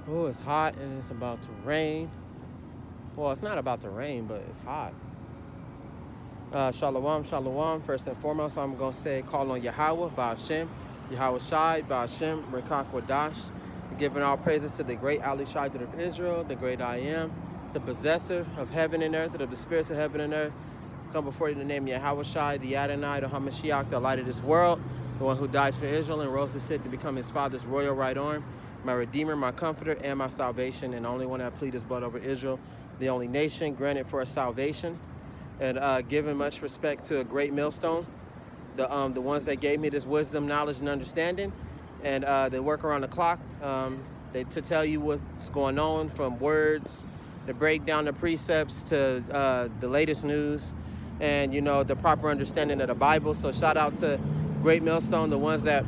Oh, it's hot and it's about to rain. Well, it's not about to rain, but it's hot. Shalom, shalom. First and foremost, I'm going to say call on Yahweh, Ba'ashem, Yahweh Shai, Ba'ashem, Rekak Wadash, giving all praises to the great Ali Shaddai of Israel, the great I am, the possessor of heaven and earth, of the spirits of heaven and earth. Come before you in the name of Yahweh Shai, the Adonai, the HaMashiach, the light of this world, the one who died for Israel and rose to sit to become his father's royal right arm, my redeemer, my comforter, and my salvation, and the only one that plead his blood over Israel, the only nation granted for a salvation. And giving much respect to a great millstone, the ones that gave me this wisdom, knowledge, and understanding, and they work around the clock to tell you what's going on, from words to break down the precepts to the latest news, and the proper understanding of the Bible. So shout out to Great Millstone, the ones that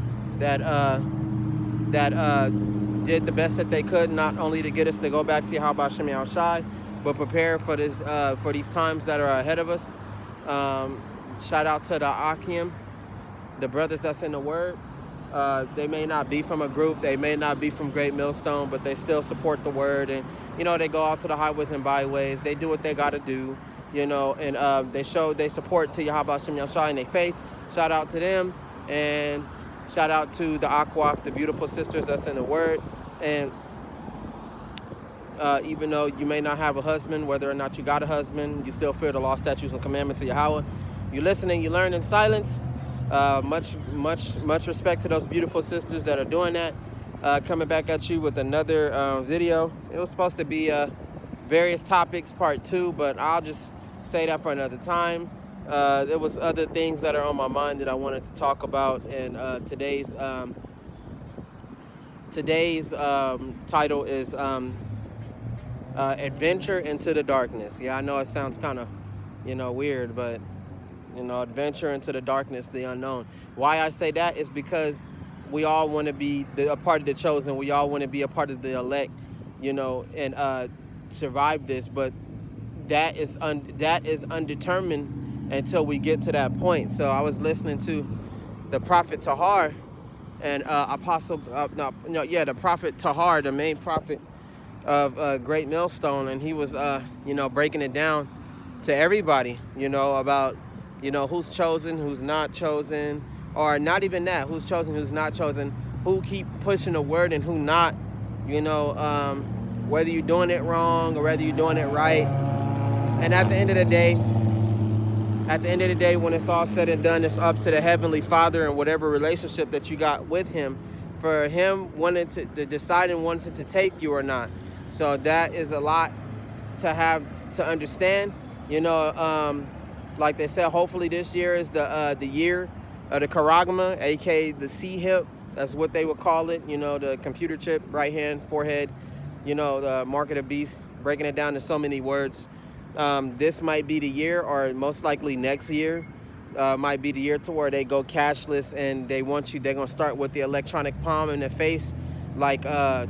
did the best that they could, not only to get us to go back to Yahweh Shem Yahweh Shai, but prepare for these times that are ahead of us. Shout out to the Akim, the brothers that's in the Word. They may not be from a group, they may not be from Great Millstone, but they still support the Word, and they go out to the highways and byways. They do what they got to do, and they support to Yahweh Shem Yahweh Shai and their faith. Shout out to them, and shout out to the Akwaf, the beautiful sisters that's in the Word. And even though you may not have a husband, whether or not you got a husband, you still fear the law, statutes, and commandments of Yahweh. You listen and you learn in silence. Much respect to those beautiful sisters that are doing that. Coming back at you with another video. It was supposed to be various topics, part 2, but I'll just say that for another time. There was other things that are on my mind that I wanted to talk about, and today's title is Adventure into the Darkness. Yeah, I know it sounds kind of, weird, but, adventure into the darkness, the unknown. Why I say that is because we all want to be a part of the chosen. We all want to be a part of the elect, and survive this. But that is undetermined until we get to that point. So I was listening to the Prophet Tahar and the Prophet Tahar, the main prophet of Great Millstone, and he was breaking it down to everybody, about who's chosen, who's not chosen, or not even that, who's chosen, who's not chosen, who keep pushing the word and who not, whether you're doing it wrong or whether you're doing it right. And at the end of the day, when it's all said and done, it's up to the Heavenly Father and whatever relationship that you got with Him, for Him wanting to decide and wanting to take you or not. So that is a lot to have to understand. Like they said, hopefully this year is the year of the Karagma, aka the C-hip. That's what they would call it. The computer chip, right hand, forehead. The mark of the beast, breaking it down to so many words. This might be the year, or most likely next year might be the year to where they go cashless, and they're going to start with the electronic palm in the face, like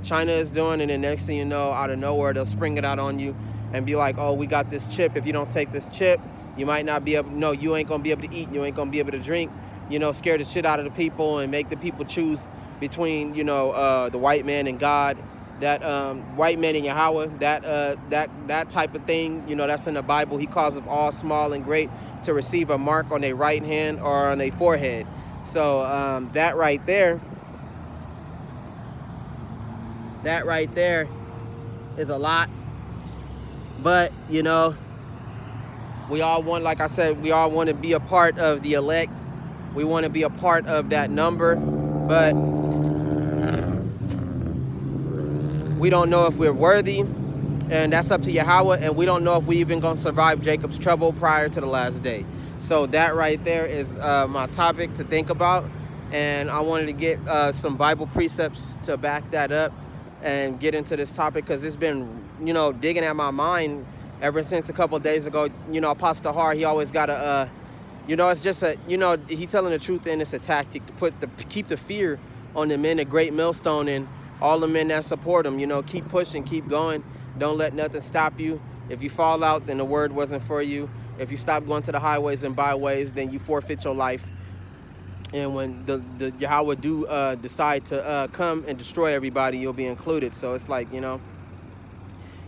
China is doing, and then next thing you know, out of nowhere, they'll spring it out on you and be like, oh, we got this chip. If you don't take this chip, you might not be able, no, you ain't going to be able to eat, you ain't going to be able to drink, scare the shit out of the people and make the people choose between, the white man and God, that white man and Yahweh, that type of thing, that's in the Bible. He calls of all small and great to receive a mark on their right hand or on their forehead. So that right there is a lot. But, we all want, like I said, we all want to be a part of the elect. We want to be a part of that number. But we don't know if we're worthy. And that's up to Yahweh. And we don't know if we even going to survive Jacob's trouble prior to the last day. So that right there is my topic to think about. And I wanted to get some Bible precepts to back that up and get into this topic, because it's been, digging at my mind ever since a couple of days ago. Apostle Tahar, he always got a, it's just a, he telling the truth, and it's a tactic to keep the fear on the men of Great Millstone and all the men that support him. Keep pushing, keep going. Don't let nothing stop you. If you fall out, then the word wasn't for you. If you stop going to the highways and byways, then you forfeit your life. And when the Yahweh do decide to come and destroy everybody, you'll be included. So it's like, you know,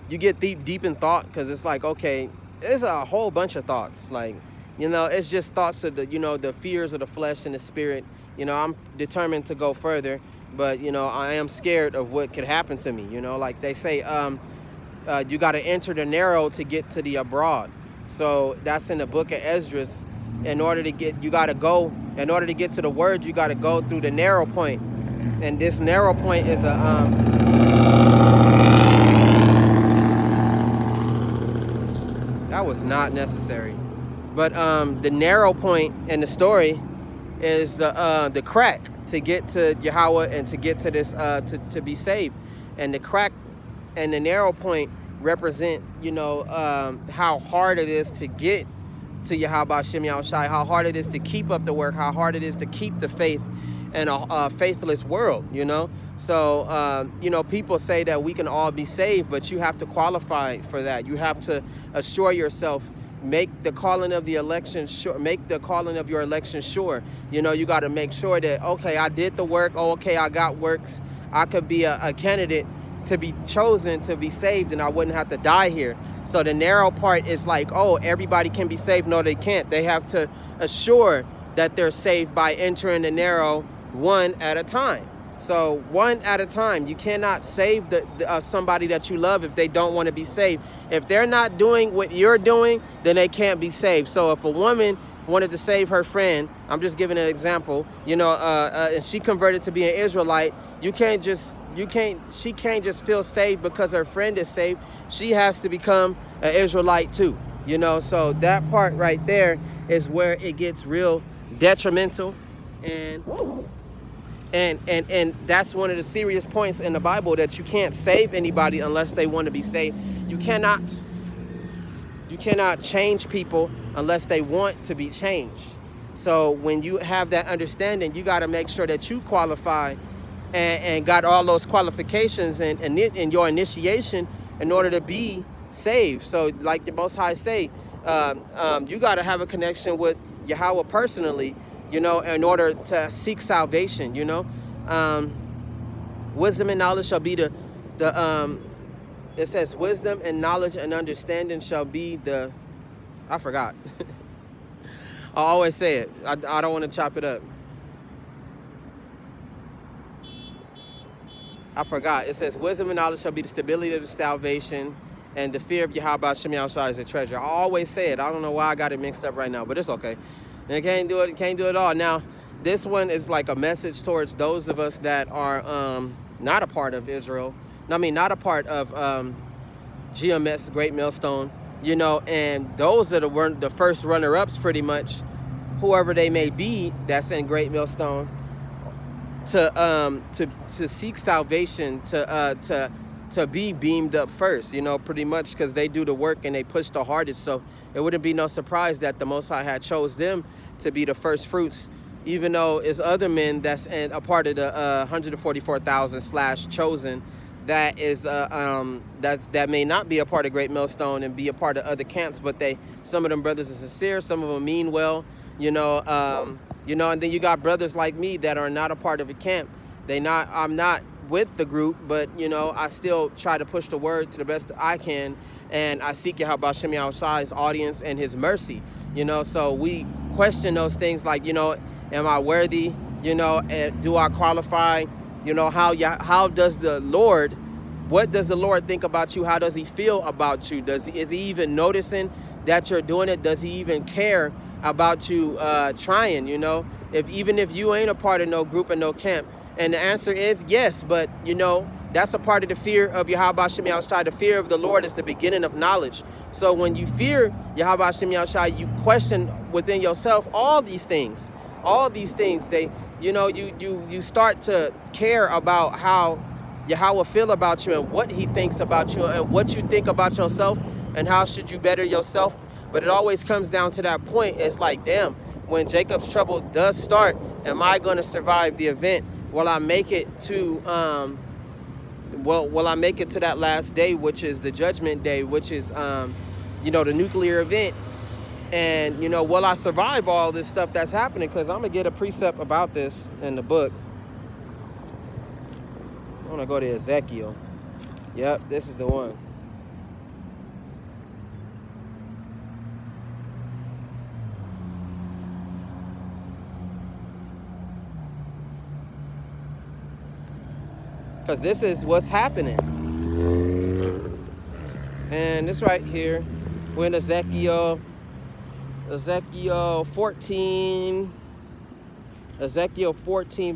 you get deep in thought, because it's like, okay, it's a whole bunch of thoughts. Like, you know, it's just thoughts of the, you know, the fears of the flesh and the spirit. You know, I'm determined to go further, but, you know, I am scared of what could happen to me. You know, like they say, you got to enter the narrow to get to the broad. So that's in the book of Esdras. In order to get to the word, you got to go through the narrow point. And this narrow point is that was not necessary. But the narrow point in the story is the crack to get to Yahweh and to get to this to be saved. And the crack and the narrow point represent, you know, how hard it is to get to Yahweh Shem Yahushai, how hard it is to keep up the work, how hard it is to keep the faith in a faithless world, you know. So, you know, people say that we can all be saved, but you have to qualify for that. You have to assure yourself, make the calling of the election sure, make the calling of your election sure. You know, you got to make sure that, okay, I did the work, oh, okay, I got works, I could be a candidate to be chosen to be saved, and I wouldn't have to die here. So the narrow part is like, oh, everybody can be saved. No, they can't. They have to assure that they're saved by entering the narrow one at a time. So one at a time. You cannot save somebody that you love if they don't want to be saved. If they're not doing what you're doing, then they can't be saved. So if a woman wanted to save her friend, I'm just giving an example, you know, and she converted to be an Israelite, she can't just feel saved because her friend is saved. She has to become an Israelite too, you know. So that part right there is where it gets real detrimental, and that's one of the serious points in the Bible, that you can't save anybody unless they want to be saved. You cannot change people unless they want to be changed. So when you have that understanding, you got to make sure that you qualify and got all those qualifications and your initiation in order to be saved. So like the Most High say, you got to have a connection with Yahweh personally, you know, in order to seek salvation, you know. Wisdom and knowledge shall be it says wisdom and knowledge and understanding shall be I forgot. I always say it. I don't want to chop it up. I forgot. It says wisdom and knowledge shall be the stability of the salvation, and the fear of Yahweh Shem Yahushai is a treasure. I always say it. I don't know why I got it mixed up right now, but it's okay. And can't do it all. Now, this one is like a message towards those of us that are not a part of Israel. I mean, not a part of GMS, Great Millstone, you know, and those that were the first runner-ups, pretty much, whoever they may be, that's in Great Millstone, to seek salvation, to be beamed up first, you know, pretty much, because they do the work and they push the hardest. So it wouldn't be no surprise that the Most High had chose them to be the first fruits, even though it's other men that's a part of the 144,000 / chosen that is that may not be a part of Great Millstone and be a part of other camps, but some of them brothers are sincere, some of them mean well, you know, and then you got brothers like me that are not a part of a camp. I'm not with the group, but, you know, I still try to push the word to the best I can, and I seek Yahweh Shem Yahushai's audience and his mercy, you know. So we question those things like, you know, am I worthy, you know, and do I qualify, you know, how does the Lord, what does the Lord think about you? How does he feel about you? Is he even noticing that you're doing it? Does he even care about you trying, you know, even if you ain't a part of no group and no camp? And the answer is yes, but, you know, that's a part of the fear of Yahweh Shem Yahushai. The fear of the Lord is the beginning of knowledge. So when you fear Yahweh Shem Yahushai, you question within yourself all these things. They, you know, you start to care about how Yahweh feel about you and what he thinks about you and what you think about yourself and how should you better yourself. But it always comes down to that point. It's like, damn, when Jacob's trouble does start, am I going to survive the event? Will I make it to will I make it to that last day, which is the judgment day, which is you know, the nuclear event? And, you know, will I survive all this stuff that's happening? Because I'm going to get a precept about this in the book. I'm going to go to Ezekiel. Yep, this is the one. Because this is what's happening. And this right here, we're in Ezekiel 14,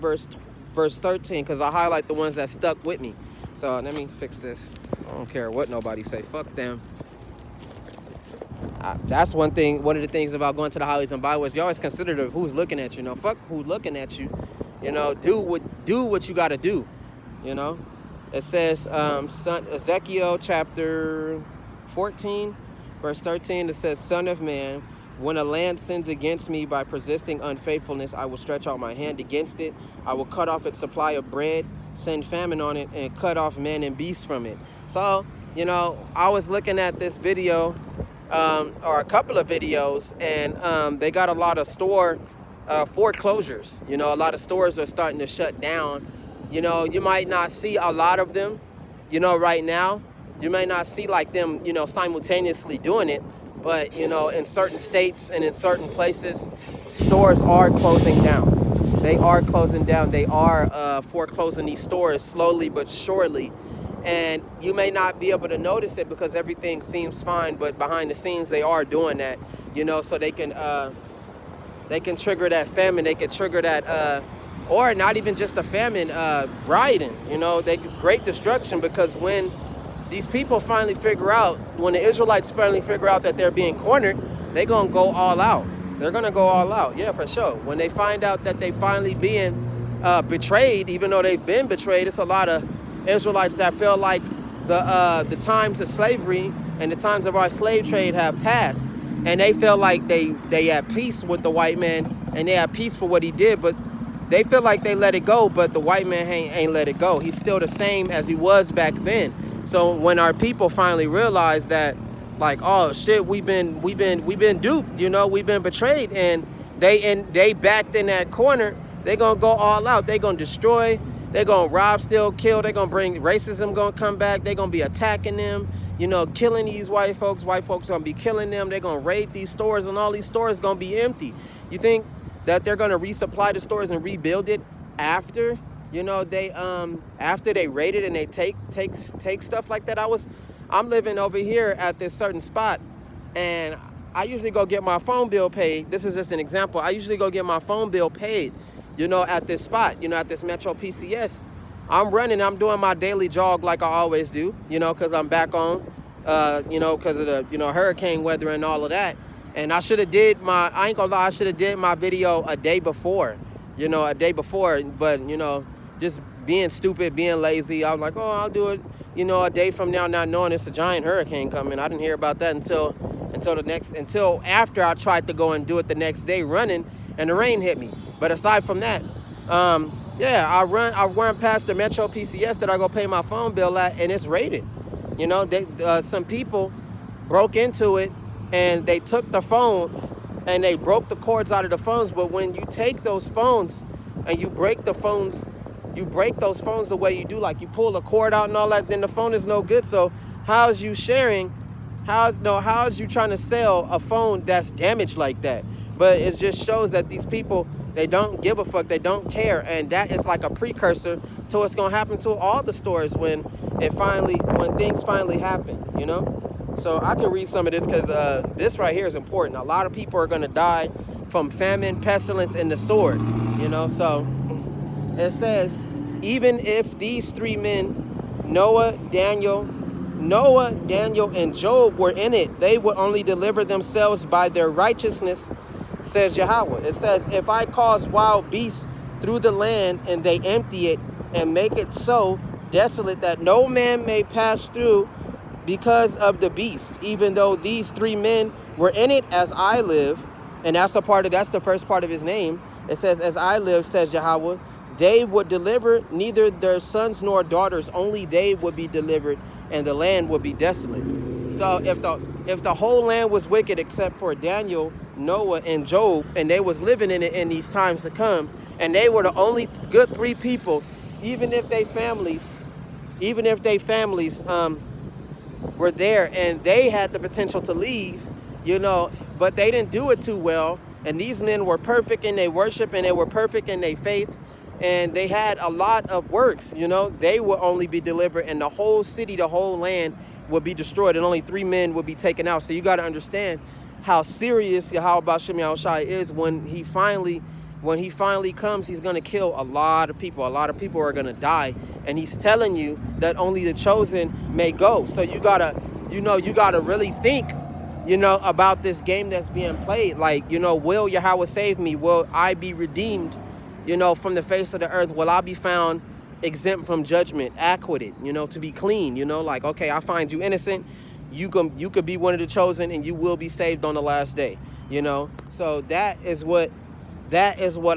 verse 13, because I highlight the ones that stuck with me. So let me fix this. I don't care what nobody say. Fuck them. That's one of the things about going to the highways and byways. You always consider who's looking at you. You know, fuck who's looking at you. You know, do what you got to do. You know, it says Ezekiel chapter 14, verse 13. It says, "Son of man, when a land sins against me by persisting unfaithfulness, I will stretch out my hand against it. I will cut off its supply of bread, send famine on it, and cut off man and beast from it." So, you know, I was looking at this video, or a couple of videos, and they got a lot of store foreclosures. You know, a lot of stores are starting to shut down. You know, you might not see a lot of them, you know, right now. You may not see like them, you know, simultaneously doing it. But, you know, in certain states and in certain places, stores are closing down. They are closing down. They are foreclosing these stores slowly but surely. And you may not be able to notice it because everything seems fine. But behind the scenes, they are doing that, you know, so they can trigger that famine. They can trigger that, or not even just a famine, rioting, you know, great destruction. Because when these people finally figure out, when the Israelites finally figure out that they're being cornered, they're going to go all out. They're going to go all out. Yeah, for sure. When they find out that they finally being betrayed, even though they've been betrayed, it's a lot of Israelites that feel like the times of slavery and the times of our slave trade have passed. And they feel like they at peace with the white man and they at peace for what he did. But they feel like they let it go, but the white man ain't let it go. He's still the same as he was back then. So when our people finally realize that, like, oh shit, we've been duped, you know, we've been betrayed, and they backed in that corner, they gonna go all out. They gonna destroy, they gonna rob, steal, kill. They gonna bring racism, gonna come back. They gonna be attacking them, you know, killing these white folks. White folks gonna be killing them. They gonna raid these stores, and all these stores gonna be empty. You think that they're gonna resupply the stores and rebuild it after? You know, they after they raid it and they take stuff like that. I'm living over here at this certain spot, and I usually go get my phone bill paid. This is just an example. I usually go get my phone bill paid, you know, at this spot, you know, at this Metro PCS. I'm doing my daily jog like I always do, you know, because I'm back on, you know, because of the, you know, hurricane weather and all of that. And I ain't gonna lie, I should have did my video a day before, but, you know, just being stupid, being lazy. I was like, oh, I'll do it, you know, a day from now, not knowing it's a giant hurricane coming. I didn't hear about that until after I tried to go and do it the next day running, and the rain hit me. But aside from that, yeah, I run past the Metro PCS that I go pay my phone bill at, and it's raided. You know, some people broke into it, and they took the phones, and they broke the cords out of the phones. But when you take those phones and you break the phones, you break those phones the way you do, like you pull the cord out and all that, then the phone is no good. So how's you sharing? How's you trying to sell a phone that's damaged like that? But it just shows that these people, they don't give a fuck, they don't care, and that is like a precursor to what's gonna happen to all the stores when things finally happen, you know? So I can read some of this because this right here is important. A lot of people are gonna die from famine, pestilence, and the sword, you know? So it says, even if these three men, Noah, Daniel, and Job were in it, they would only deliver themselves by their righteousness, says Yahweh. It says, if I cause wild beasts through the land and they empty it and make it so desolate that no man may pass through because of the beast, even though these three men were in it, as I live, and that's the first part of his name. It says, as I live, says Yahweh, they would deliver neither their sons nor daughters, only they would be delivered, and the land would be desolate. So if the if the whole land was wicked except for Daniel, Noah, and Job, and they was living in it in these times to come, and they were the only good 3 people, even if they families were there and they had the potential to leave, but they didn't do it too well. And these men were perfect in their worship, and they were perfect in their faith, and they had a lot of works. They would only be delivered, and the whole city, the whole land would be destroyed, and only 3 men would be taken out. So you got to understand how serious Yahweh Ba'Shem Yahushua is. When he finally comes, he's going to kill a lot of people. A lot of people are going to die, and he's telling you that only the chosen may go. So you gotta really think, about this game that's being played. Like, will Yahweh save me? Will I be redeemed, from the face of the earth? Will I be found exempt from judgment, acquitted, to be clean? Like, okay, I find you innocent. You could be one of the chosen, and you will be saved on the last day. So that is what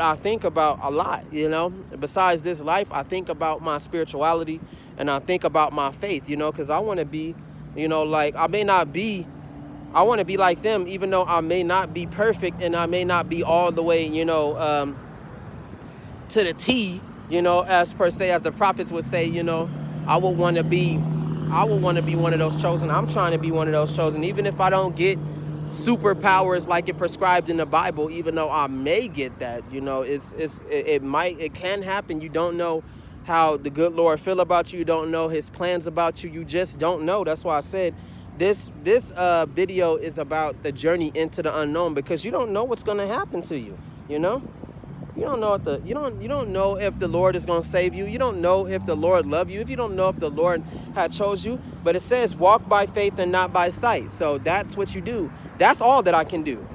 I think about a lot. Besides this life, I think about my spirituality, and I think about my faith. Because I want to be, I want to be like them, even though I may not be perfect, and I may not be all the way, to the T, as the prophets would say. I would want to be one of those chosen. I'm trying to be one of those chosen, even if I don't get superpowers like it prescribed in the Bible. Even though I may get that, it can happen. You don't know how the good Lord feel about you. You don't know his plans about you. You just don't know. That's why I said this video is about the journey into the unknown, because you don't know what's going to happen to you. You don't know you don't know if the Lord is going to save you. You don't know if the Lord love you. If you don't know if the Lord had chose you. But it says walk by faith and not by sight. So that's what you do. That's all that I can do,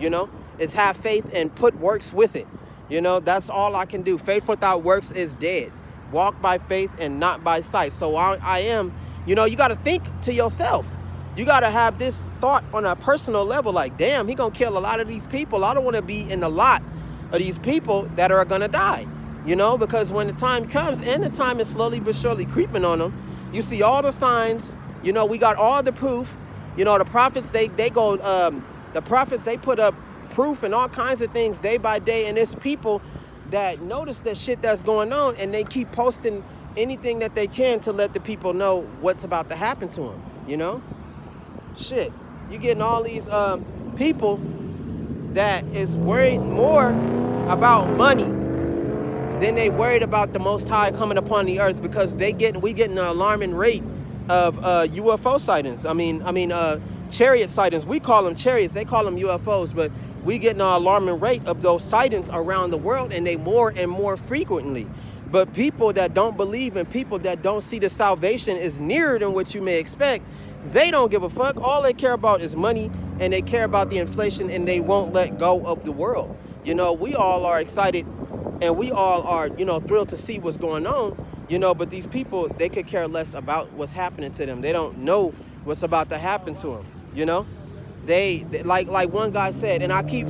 is have faith and put works with it. That's all I can do. Faith without works is dead. Walk by faith and not by sight. So I am, you got to think to yourself. You got to have this thought on a personal level, like, damn, he going to kill a lot of these people. I don't want to be in the lot of these people that are going to die, because when the time comes, and the time is slowly but surely creeping on them, you see all the signs, we got all the proof, the prophets, they put up proof and all kinds of things day by day. And it's people that notice the shit that's going on, and they keep posting anything that they can to let the people know what's about to happen to them, Shit, you're getting all these people that is worried more about money than they worried about the Most High coming upon the earth, because we getting an alarming rate of UFO sightings. I mean, chariot sightings. We call them chariots. They call them UFOs, but we getting an alarming rate of those sightings around the world, and they more and more frequently. But people that don't believe, and people that don't see the salvation is nearer than what you may expect, they don't give a fuck. All they care about is money, and they care about the inflation, and they won't let go of the world. We all are excited, and we all are, thrilled to see what's going on, but these people, they could care less about what's happening to them. They don't know what's about to happen to them, They like one guy said, and I keep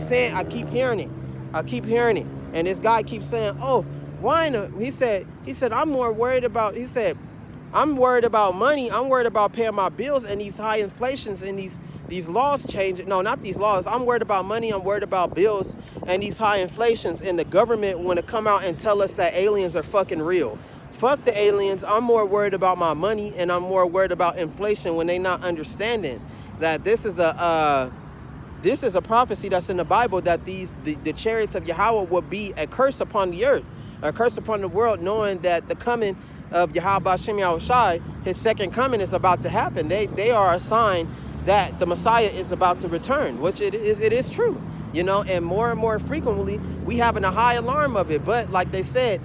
hearing it, and this guy keeps saying, oh, why not? He said, I'm worried about money. I'm worried about paying my bills and these high inflations and these laws changing. No, not these laws. I'm worried about money. I'm worried about bills and these high inflations. And the government want to come out and tell us that aliens are fucking real. Fuck the aliens. I'm more worried about my money, and I'm more worried about inflation, when they not understanding that this is a prophecy that's in the Bible, that the chariots of Yahweh will be a curse upon the earth, a curse upon the world, knowing that the coming of Yahweh Ba'Shem Yahushai, his second coming, is about to happen. They are a sign that the Messiah is about to return, which it is true, and more frequently we having a high alarm of it. But like they said,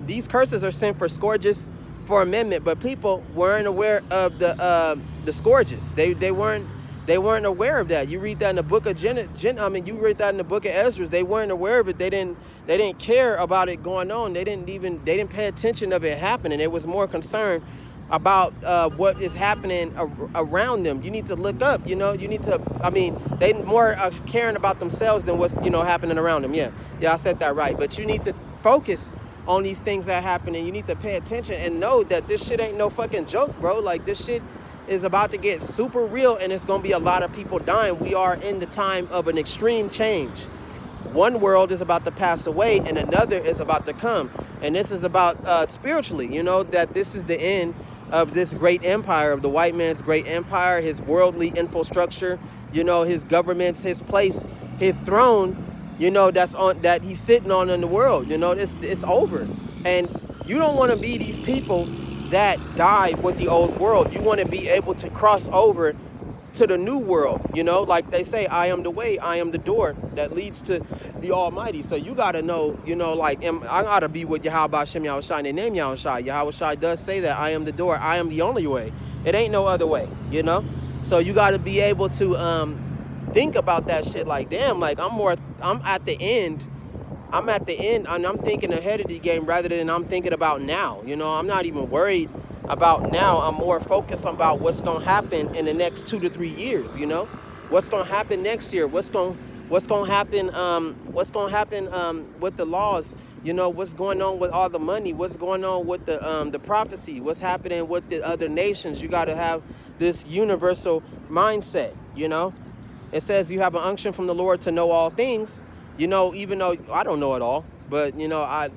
these curses are sent for scourges, for amendment, but people weren't aware of the scourges. They weren't aware of that. You read that in the book of you read that in the book of Ezra. They weren't aware of it. They didn't care about it going on. They didn't pay attention of it happening. They was more concerned about what is happening around them. You need to look up, you need to, they more caring about themselves than what's, happening around them. Yeah, I said that right. But you need to focus on these things that happen, and you need to pay attention and know that this shit ain't no fucking joke, bro. Like, this shit is about to get super real, and it's going to be a lot of people dying. We are in the time of an extreme change. One world is about to pass away and another is about to come. And this is about spiritually, that this is the end of this great empire, of the white man's great empire, his worldly infrastructure, his governments, his place, his throne, that he's sitting on in the world. It's over. And you don't want to be these people that die with the old world. You want to be able to cross over to the new world, like they say, I am the way, I am the door that leads to the Almighty. So you got to know, I got to be with Yahweh Hashem Yahushua and the name Yahushua. Yahushua does say that I am the door, I am the only way. It ain't no other way, So you got to be able to think about that shit like, damn, like I'm at the end and I'm thinking ahead of the game rather than I'm thinking about now. I'm not even worried about now. I'm more focused about what's going to happen in the next 2 to 3 years. What's going to happen next year, what's going to happen with the laws, what's going on with all the money, what's going on with the prophecy, what's happening with the other nations. You got to have this universal mindset. It says you have an unction from the Lord to know all things, even though I don't know it all, but I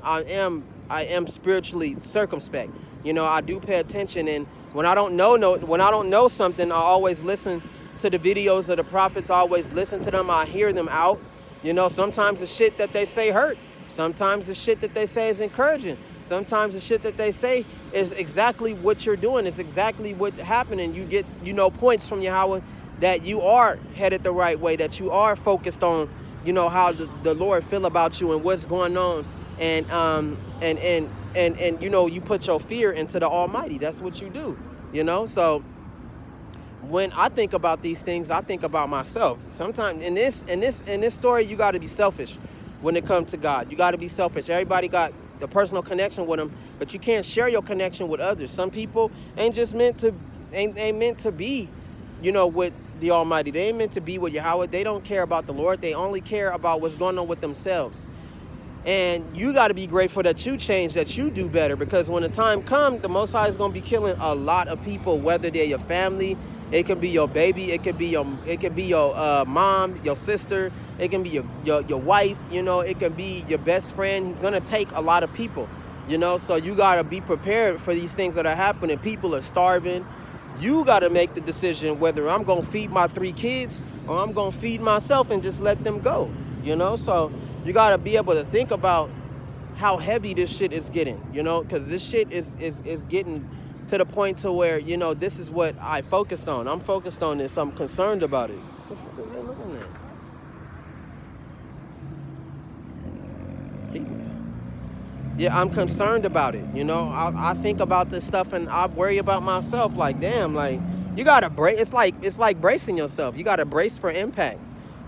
am spiritually circumspect. I do pay attention, and when I don't know something, I always listen to the videos of the prophets. I always listen to them. I hear them out. Sometimes the shit that they say hurt. Sometimes the shit that they say is encouraging. Sometimes the shit that they say is exactly what you're doing. It's exactly what's happening. You get, points from Yahweh that you are headed the right way, that you are focused on, how the Lord feel about you and what's going on. And you put your fear into the Almighty. That's what you do, So when I think about these things, I think about myself. Sometimes in this story, you got to be selfish when it comes to God. You got to be selfish. Everybody got the personal connection with Him, but you can't share your connection with others. Some people ain't meant to be, with the Almighty. They ain't meant to be with Yahweh. They don't care about the Lord. They only care about what's going on with themselves. And you got to be grateful that you change, that you do better, because when the time comes, the Most High is going to be killing a lot of people, whether they're your family, it could be your baby, it could be your mom, your sister, it can be your wife, it can be your best friend. He's going to take a lot of people, so you got to be prepared for these things that are happening. People are starving. You got to make the decision whether I'm going to feed my 3 kids or I'm going to feed myself and just let them go, so you got to be able to think about how heavy this shit is getting, because this shit is getting to the point to where, this is what I focused on. I'm focused on this. I'm concerned about it. What the fuck is they looking at? Yeah, I'm concerned about it. I think about this stuff and I worry about myself. Like, damn, like, you got to brace. It's like bracing yourself. You got to brace for impact.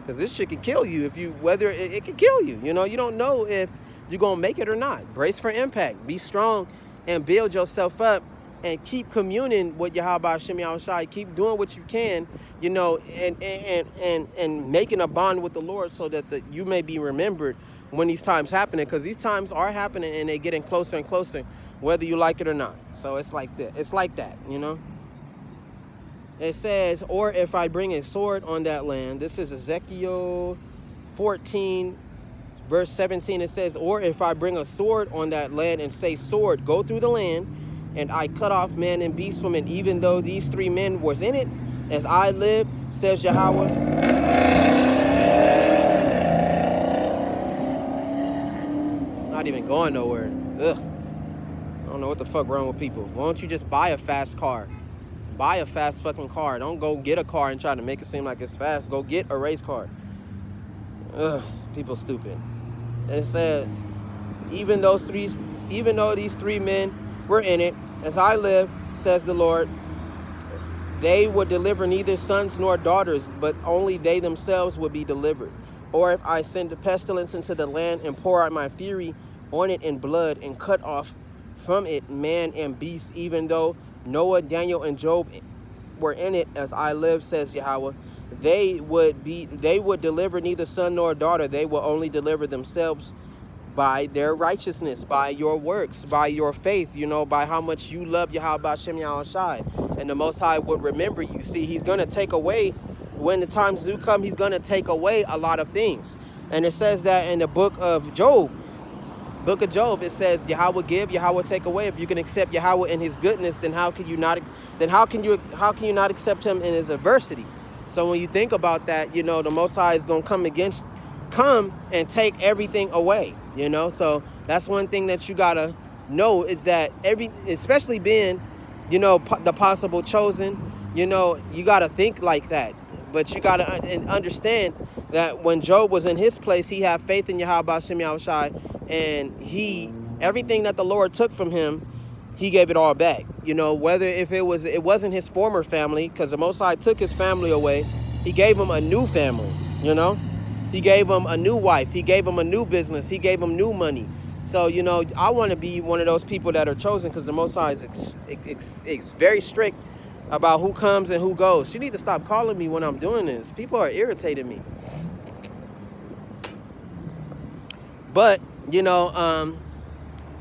Because this shit could kill you it could kill you. You don't know if you're going to make it or not. Brace for impact. Be strong and build yourself up and keep communing with Yahweh Hashem Yahushua. Keep doing what you can, and making a bond with the Lord so that you may be remembered when these times happening. Because these times are happening and they're getting closer and closer, whether you like it or not. So it's like that. It's like that, It says, or if I bring a sword on that land. This is Ezekiel 14, verse 17. It says, or if I bring a sword on that land and say, sword, go through the land, and I cut off man and beast from it, even though these 3 men was in it, as I live, says Yahweh. It's not even going nowhere. Ugh. I don't know what the fuck wrong with people. Why don't you just buy a fast car? Buy a fast fucking car. Don't go get a car and try to make it seem like it's fast. Go get a race car. Ugh, people stupid. It says, even though these 3 men were in it, as I live, says the Lord, they would deliver neither sons nor daughters, but only they themselves would be delivered. Or if I send a pestilence into the land and pour out my fury on it in blood and cut off from it man and beast, even though Noah, Daniel, and Job were in it, as I live, says Yahweh, they would deliver neither son nor daughter. They will only deliver themselves by their righteousness, by your works, by your faith, by how much you love Yahweh Hashem Yahushai. and the Most High would remember you. See, he's going to take away, when the times do come, he's going to take away a lot of things. And it says that in the book of Job. Book of Job, it says Yahweh give, Yahweh take away. If you can accept Yahweh in his goodness, then how can you not accept him in his adversity? So when you think about that, you know, the Most High is going to come and take everything away, you know. So that's one thing that you got to know, is that especially being, you know, the possible chosen, you know, you got to think like that. But you got to understand that when Job was in his place, he had faith in Yahweh B'Shem Yahushai, and everything that the Lord took from him, he gave it all back. You know, whether if it wasn't his former family, because the Most High took his family away, he gave him a new family, you know. He gave him a new wife. He gave him a new business. He gave him new money. So, you know, I want to be one of those people that are chosen, because the Most High is very strict about who comes and who goes. You need to stop calling me when I'm doing this. People are irritating me. But, you know,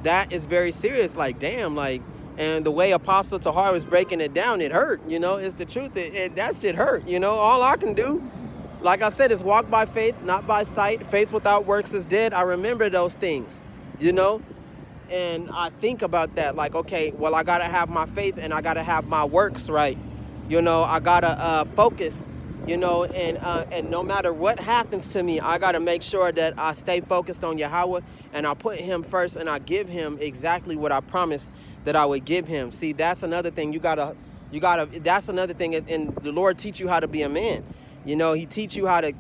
that is very serious. Like, damn, like, and the way Apostle Tahar was breaking it down, it hurt, you know. It's the truth. That shit hurt, you know. All I can do, like I said, is walk by faith, not by sight. Faith without works is dead. I remember those things, you know. And I think about that, like, okay, well, I got to have my faith and I got to have my works right. You know, I got to focus, you know, and no matter what happens to me, I got to make sure that I stay focused on Yahweh, and I put him first, and I give him exactly what I promised that I would give him. See, that's another thing. That's another thing. And the Lord teach you how to be a man. You know, he teach you how to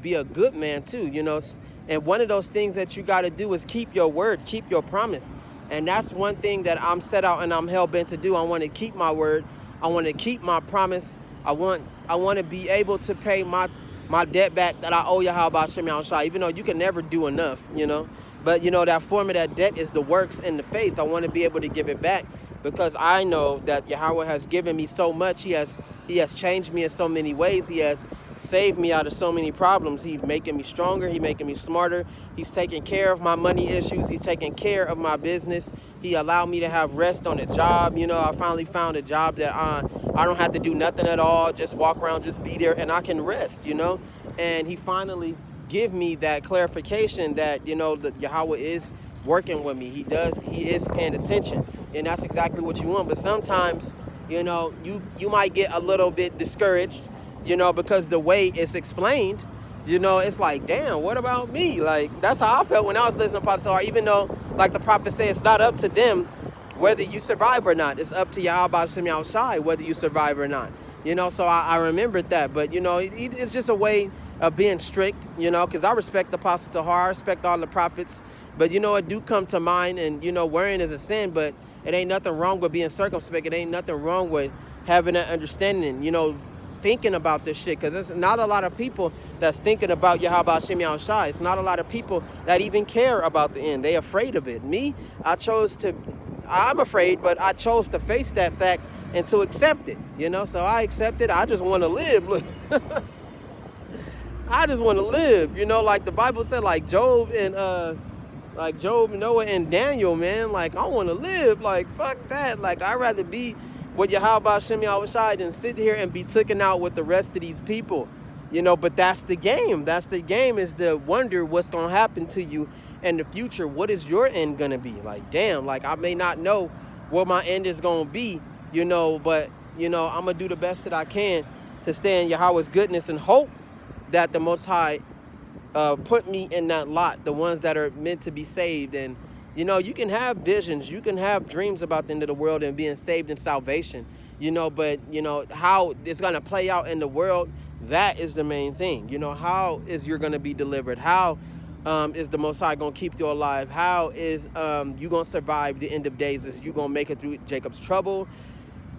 be a good man too, you know. And one of those things that you got to do is keep your word, keep your promise. And that's one thing that I'm set out and I'm hell-bent to do. I want to keep my word. I want to keep my promise. I want to be able to pay my debt back that I owe Yahweh B'Shem Yahushai, even though you can never do enough, you know. But, you know, that form of that debt is the works and the faith. I want to be able to give it back, because I know that Yahweh has given me so much. He has changed me in so many ways. He has saved me out of so many problems. He's making me stronger. He's making me smarter. He's taking care of my money issues. He's taking care of my business. He allowed me to have rest on the job. You know, I finally found a job that I don't have to do nothing at all. Just walk around, just be there, and I can rest, you know. And he finally give me that clarification that, you know, that Yahweh is working with me. He is paying attention. And that's exactly what you want. But sometimes, you know, you might get a little bit discouraged, you know, because the way it's explained, you know, it's like, damn, what about me? Like, that's how I felt when I was listening to Pastor Tahar, even though, like the prophet said, it's not up to them whether you survive or not. It's up to Yahweh B'Shem Yahushai whether you survive or not. You know, so I remembered that. But, you know, it's just a way of being strict, you know, because I respect the Apostle Tahar, I respect all the prophets. But, you know, it do come to mind, and, you know, worrying is a sin, but it ain't nothing wrong with being circumspect. It ain't nothing wrong with having that understanding, you know, thinking about this shit, because there's not a lot of people that's thinking about Yahweh B'Shem Yahushai. It's not a lot of people that even care about the end. They afraid of it. Me, I'm afraid, but I chose to face that fact and to accept it, you know. So I accept it. I just want to live. Look. I just want to live, you know, like the Bible said, like Job, Noah, and Daniel, man. Like, I want to live. Like, fuck that. Like, I'd rather be with Yahweh B'Shem Yahushai than sit here and be taken out with the rest of these people, you know. But that's the game. That's the game, is to wonder what's going to happen to you in the future. What is your end going to be? Like, damn, like, I may not know what my end is going to be, you know, but, you know, I'm going to do the best that I can to stay in Yahweh's goodness and hope that the Most High put me in that lot, the ones that are meant to be saved. And, you know, you can have visions, you can have dreams about the end of the world and being saved in salvation, you know, but, you know, how it's going to play out in the world, that is the main thing. You know, how is you're going to be delivered? How is the Most High going to keep you alive? How is you going to survive the end of days? Is you going to make it through Jacob's trouble?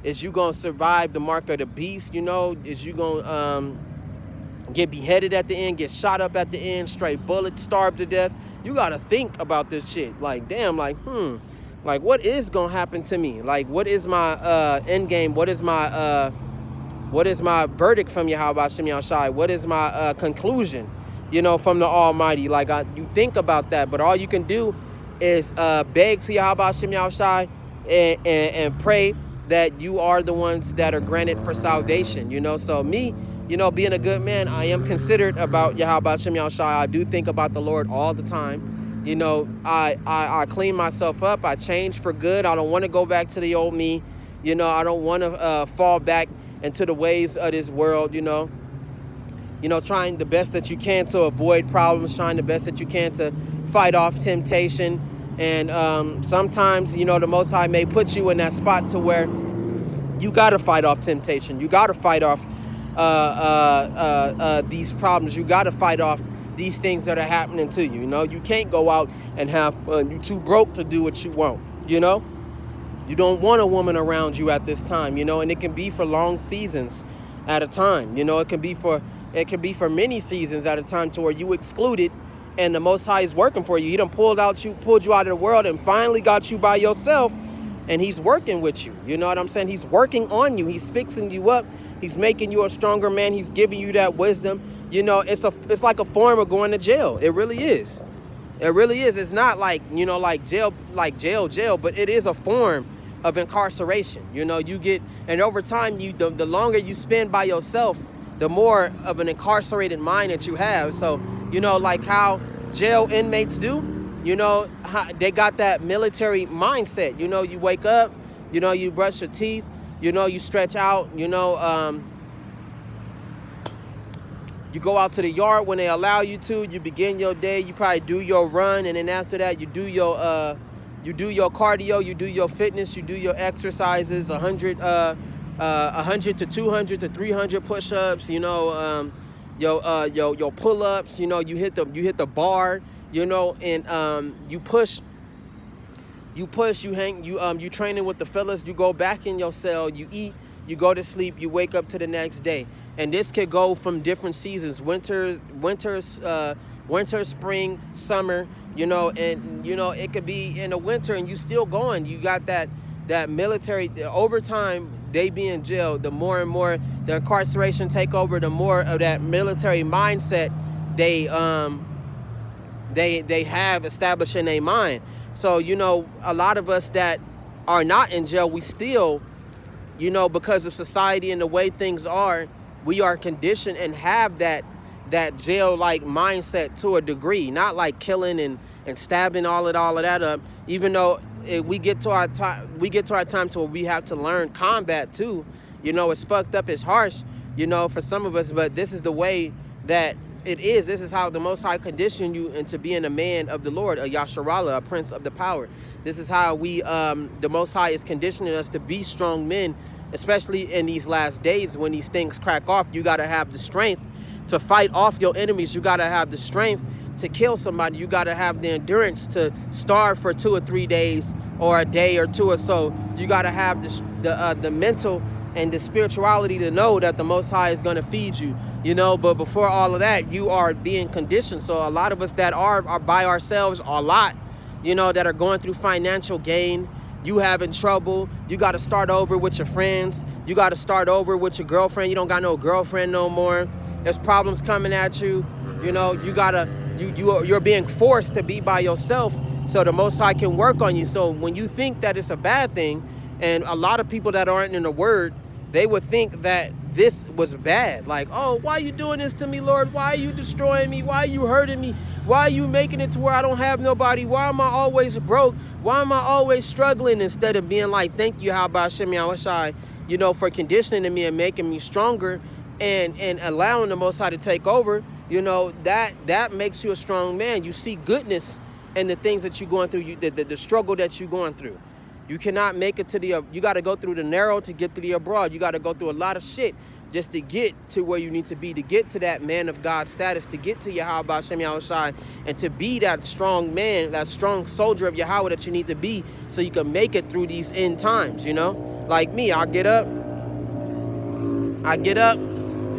Is you going to survive the mark of the beast? You know, is you going to get beheaded at the end, get shot up at the end, straight bullet, starved to death? You got to think about this shit. Like, damn, like, like, what is going to happen to me? Like, what is my end game? What is my verdict from Yahweh B'Shem Yahushai? What is my conclusion, you know, from the Almighty? Like, you think about that, but all you can do is beg to Yahweh B'Shem Yahushai and pray that you are the ones that are granted for salvation, you know. So me, you know, being a good man, I am considerate about Yahweh Shem Yahushai. I do think about the Lord all the time. You know, I clean myself up. I change for good. I don't want to go back to the old me. You know, I don't want to fall back into the ways of this world, you know. You know, trying the best that you can to avoid problems, trying the best that you can to fight off temptation. And sometimes, you know, the Most High may put you in that spot to where you got to fight off temptation. You got to fight off these problems. You got to fight off these things that are happening to you. You know, you can't go out and have fun. You're too broke to do what you want, you know. You don't want a woman around you at this time, you know, and it can be for long seasons at a time. You know, it can be for many seasons at a time to where you excluded, and the Most High is working for you. He done pulled you out of the world and finally got you by yourself, and he's working with you. You know what I'm saying? He's working on you. He's fixing you up. He's making you a stronger man. He's giving you that wisdom. You know, it's like a form of going to jail. It really is. It really is. It's not like, you know, like jail, but it is a form of incarceration. You know, you get, and over time, the longer you spend by yourself, the more of an incarcerated mind that you have. So, you know, like how jail inmates do, you know, they got that military mindset. You know, you wake up, you know, you brush your teeth, you know, you stretch out, you know, you go out to the yard when they allow you to, you begin your day, you probably do your run, and then after that, you do your cardio, you do your fitness, you do your exercises, 100 to 200 to 300 push-ups, you know, your pull-ups, you know, you hit the bar, you know, and you push, you hang, you training with the fellas, you go back in your cell, you eat, you go to sleep, you wake up to the next day. And this could go from different seasons, winter, spring, summer, you know, and, you know, it could be in the winter and you still going. You got that military, over time, they be in jail, the more and more the incarceration take over, the more of that military mindset they have established in their mind. So, you know, a lot of us that are not in jail, we still, you know, because of society and the way things are, we are conditioned and have that jail-like mindset to a degree, not like killing and stabbing all of that up. Even though we get to our time to where we have to learn combat too. You know, it's fucked up, it's harsh, you know, for some of us, but this is the way that it is. This is how the Most High conditioned you into being a man of the Lord, a Yasharallah, a prince of the power. This is how the Most High is conditioning us to be strong men, especially in these last days when these things crack off. You got to have the strength to fight off your enemies. You got to have the strength to kill somebody. You got to have the endurance to starve for 2 or 3 days or a day or two or so. You got to have the mental and the spirituality to know that the Most High is going to feed you, you know. But before all of that, you are being conditioned. So a lot of us that are by ourselves, a lot, you know, that are going through financial gain, you having trouble, you got to start over with your friends, you got to start over with your girlfriend, you don't got no girlfriend no more, there's problems coming at you, you know, you're being forced to be by yourself so the Most High can work on you. So when you think that it's a bad thing, and a lot of people that aren't in the Word, they would think that this was bad. Like, oh, why are you doing this to me, Lord? Why are you destroying me? Why are you hurting me? Why are you making it to where I don't have nobody? Why am I always broke? Why am I always struggling? Instead of being like, thank you, how about Shem Yahushai, you know, for conditioning me and making me stronger and allowing the Most High to take over, you know, that makes you a strong man. You see goodness in the things that you're going through, the struggle that you're going through. You cannot make it you got to go through the narrow to get to the broad. You got to go through a lot of shit just to get to where you need to be, to get to that man of God status, to get to Yahweh Shem Yahushai, and to be that strong man, that strong soldier of Yahweh that you need to be so you can make it through these end times, you know? Like me, I get up,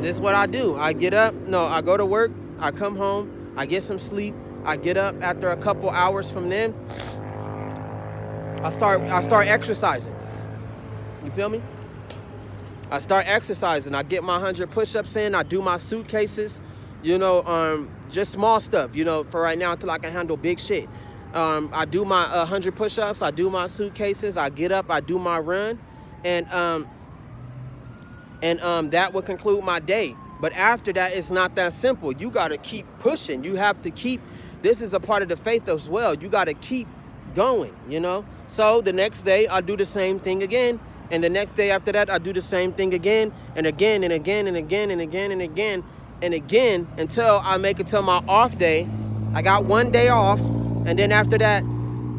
this is what I do. I go to work, I come home, I get some sleep, I get up after a couple hours from then, I start exercising. You feel me? I start exercising. I get my 100 push-ups in. I do my suitcases, you know, just small stuff, you know, for right now until I can handle big shit. I do my 100 push-ups. I do my suitcases. I get up. I do my run. and that would conclude my day. But after that, it's not that simple. You got to keep pushing. You have to keep, this is a part of the faith as well. You got to keep going, you know? So the next day I do the same thing again. And the next day after that, I do the same thing again and again and again and again and again and again and again until I make it till my off day. I got one day off. And then after that,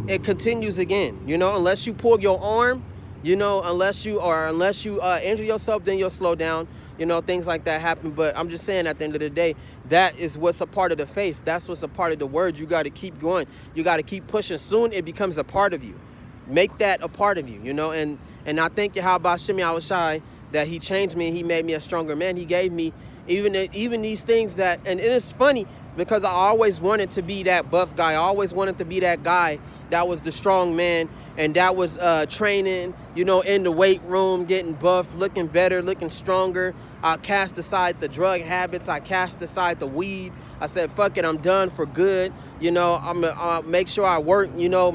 it continues again, you know, unless you pull your arm, you know, unless you injure yourself, then you'll slow down, you know, things like that happen. But I'm just saying, at the end of the day, that is what's a part of the faith. That's what's a part of the word. You got to keep going. You got to keep pushing. Soon it becomes a part of you. Make that a part of you, you know, and I thank Yahweh Shem Yahushai that he changed me. He made me a stronger man. He gave me even these things that, and it is funny because I always wanted to be that buff guy. I always wanted to be that guy that was the strong man and that was training, you know, in the weight room, getting buff, looking better, looking stronger. I cast aside the drug habits. I cast aside the weed. I said, fuck it, I'm done for good. You know, I'm gonna make sure I work, you know,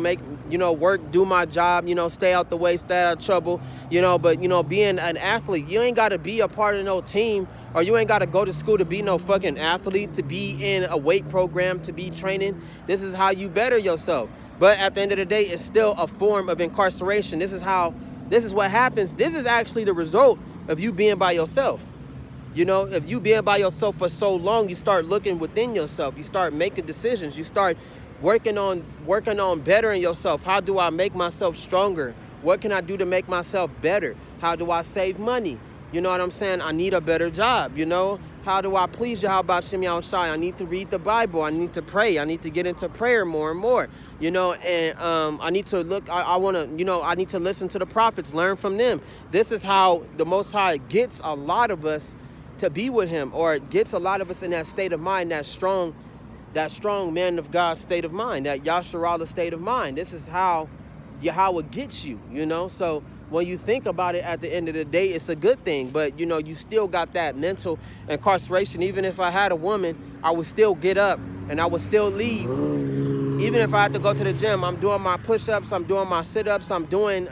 work, do my job, you know, stay out the way, stay out of trouble, you know. But, you know, being an athlete, you ain't got to be a part of no team, or you ain't got to go to school to be no fucking athlete, to be in a weight program, to be training. This is how you better yourself. But at the end of the day, it's still a form of incarceration. This is what happens. This is actually the result of you being by yourself. You know, if you being by yourself for so long, you start looking within yourself. You start making decisions. You start working on bettering yourself. How do I make myself stronger? What can I do to make myself better? How do I save money? You know what I'm saying? I need a better job, you know? How do I please Yahweh Shem Yahushai? I need to read the Bible. I need to pray. I need to get into prayer more and more, you know? And I need to look, I want to, you know, I need to listen to the prophets, learn from them. This is how the Most High gets a lot of us to be with him, or it gets a lot of us in that state of mind, that strong man of God state of mind, that Yasharallah state of mind. This is how Yahweh gets you, you know? So when you think about it, at the end of the day, it's a good thing. But, you know, you still got that mental incarceration. Even if I had a woman, I would still get up and I would still leave. Even if I had to go to the gym, I'm doing my push-ups, I'm doing my sit-ups, I'm doing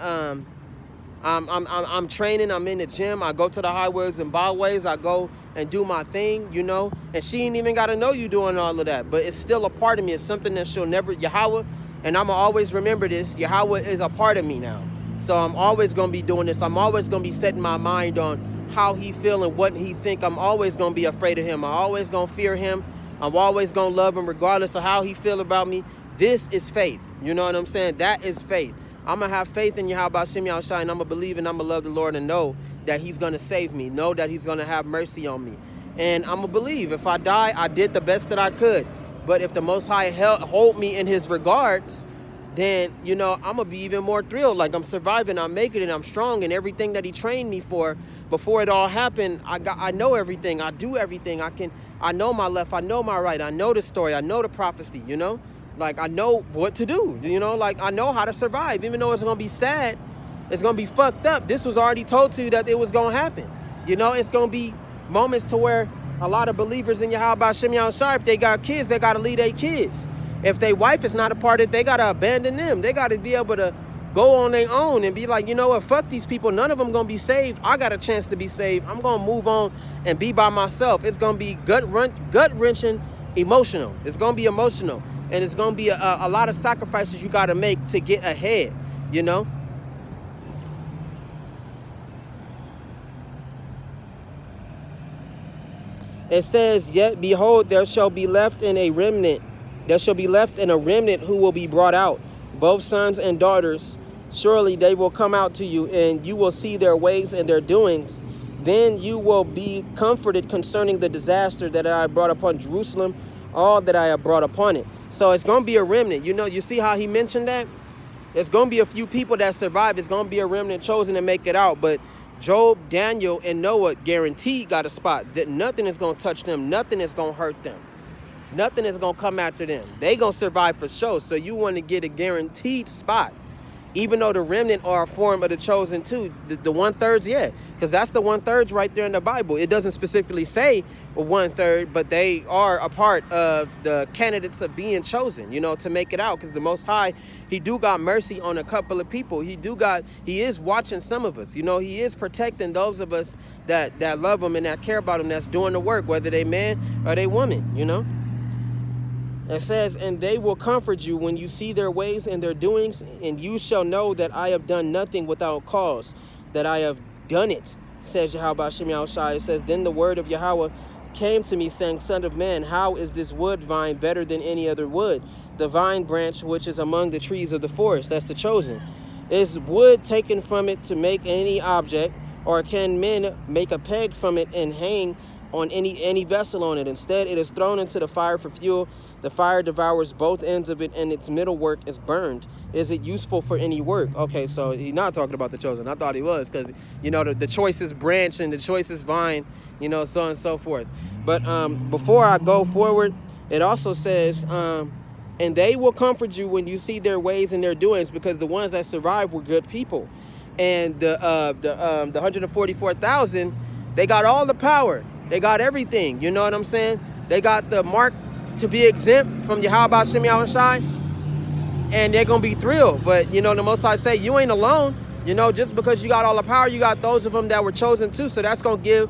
I'm training, I'm in the gym, I go to the highways and byways, I go and do my thing, you know, and she ain't even got to know you doing all of that, but it's still a part of me. It's something that she'll never, Yahweh, and I'm going to always remember this, Yahweh is a part of me now. So I'm always going to be doing this. I'm always going to be setting my mind on how he feel and what he think. I'm always going to be afraid of him. I'm always going to fear him. I'm always going to love him regardless of how he feel about me. This is faith. You know what I'm saying? That is faith. I'm going to have faith in Yahweh Shem Yahushai, and I'm going to believe and I'm going to love the Lord and know that he's going to save me, know that he's going to have mercy on me. And I'm going to believe if I die, I did the best that I could. But if the Most High hold me in his regards, then, you know, I'm going to be even more thrilled. Like, I'm surviving, I'm making it, I'm strong, and everything that he trained me for before it all happened, I know everything, I do everything. I know my left, I know my right, I know the story, I know the prophecy, you know? Like, I know what to do, you know? Like, I know how to survive. Even though it's going to be sad, it's going to be fucked up. This was already told to you that it was going to happen. You know, it's going to be moments to where a lot of believers in Yahweh Shem Yahushai, if they got kids, they got to leave their kids. If their wife is not a part of it, they got to abandon them. They got to be able to go on their own and be like, you know what, fuck these people. None of them going to be saved. I got a chance to be saved. I'm going to move on and be by myself. It's going to be gut-wrenching emotional. It's going to be emotional. And it's going to be a lot of sacrifices you got to make to get ahead, you know? It says, yet behold, there shall be left in a remnant. There shall be left in a remnant who will be brought out, both sons and daughters. Surely they will come out to you, and you will see their ways and their doings. Then you will be comforted concerning the disaster that I brought upon Jerusalem, all that I have brought upon it. So it's going to be a remnant. You know, you see how he mentioned that? It's going to be a few people that survive. It's going to be a remnant chosen to make it out. But Job, Daniel, and Noah guaranteed got a spot. That nothing is going to touch them. Nothing is going to hurt them. Nothing is going to come after them. They going to survive for sure. So you want to get a guaranteed spot. Even though the remnant are a form of the chosen too, the 1/3, yeah, because that's the 1/3 right there in the Bible. It doesn't specifically say 1/3, but they are a part of the candidates of being chosen, to make it out. Because the Most High, he do got mercy on a couple of people. He is watching some of us. He is protecting those of us that love him and that care about him, that's doing the work, whether they man or they woman. It says, and they will comfort you when you see their ways and their doings, and you shall know that I have done nothing without cause, that I have done it, says Yahweh Hashem Yahushua. It says, then the word of Yahweh came to me, saying, Son of man, how is this wood vine better than any other wood? The vine branch which is among the trees of the forest, that's the chosen. Is wood taken from it to make any object, or can men make a peg from it and hang on any vessel on it? Instead, it is thrown into the fire for fuel. The fire devours both ends of it, and its middle work is burned. Is it useful for any work? Okay, so he's not talking about the chosen. I thought he was, because, the choicest branch and the choicest vine, so on and so forth. But before I go forward, it also says, and they will comfort you when you see their ways and their doings, because the ones that survived were good people. And the 144,000, they got all the power. They got everything. You know what I'm saying? They got the mark to be exempt from Yahweh Hashem Yahushai, and they're going to be thrilled. But, the Most High say, you ain't alone. Just because you got all the power, you got those of them that were chosen too. So that's going to give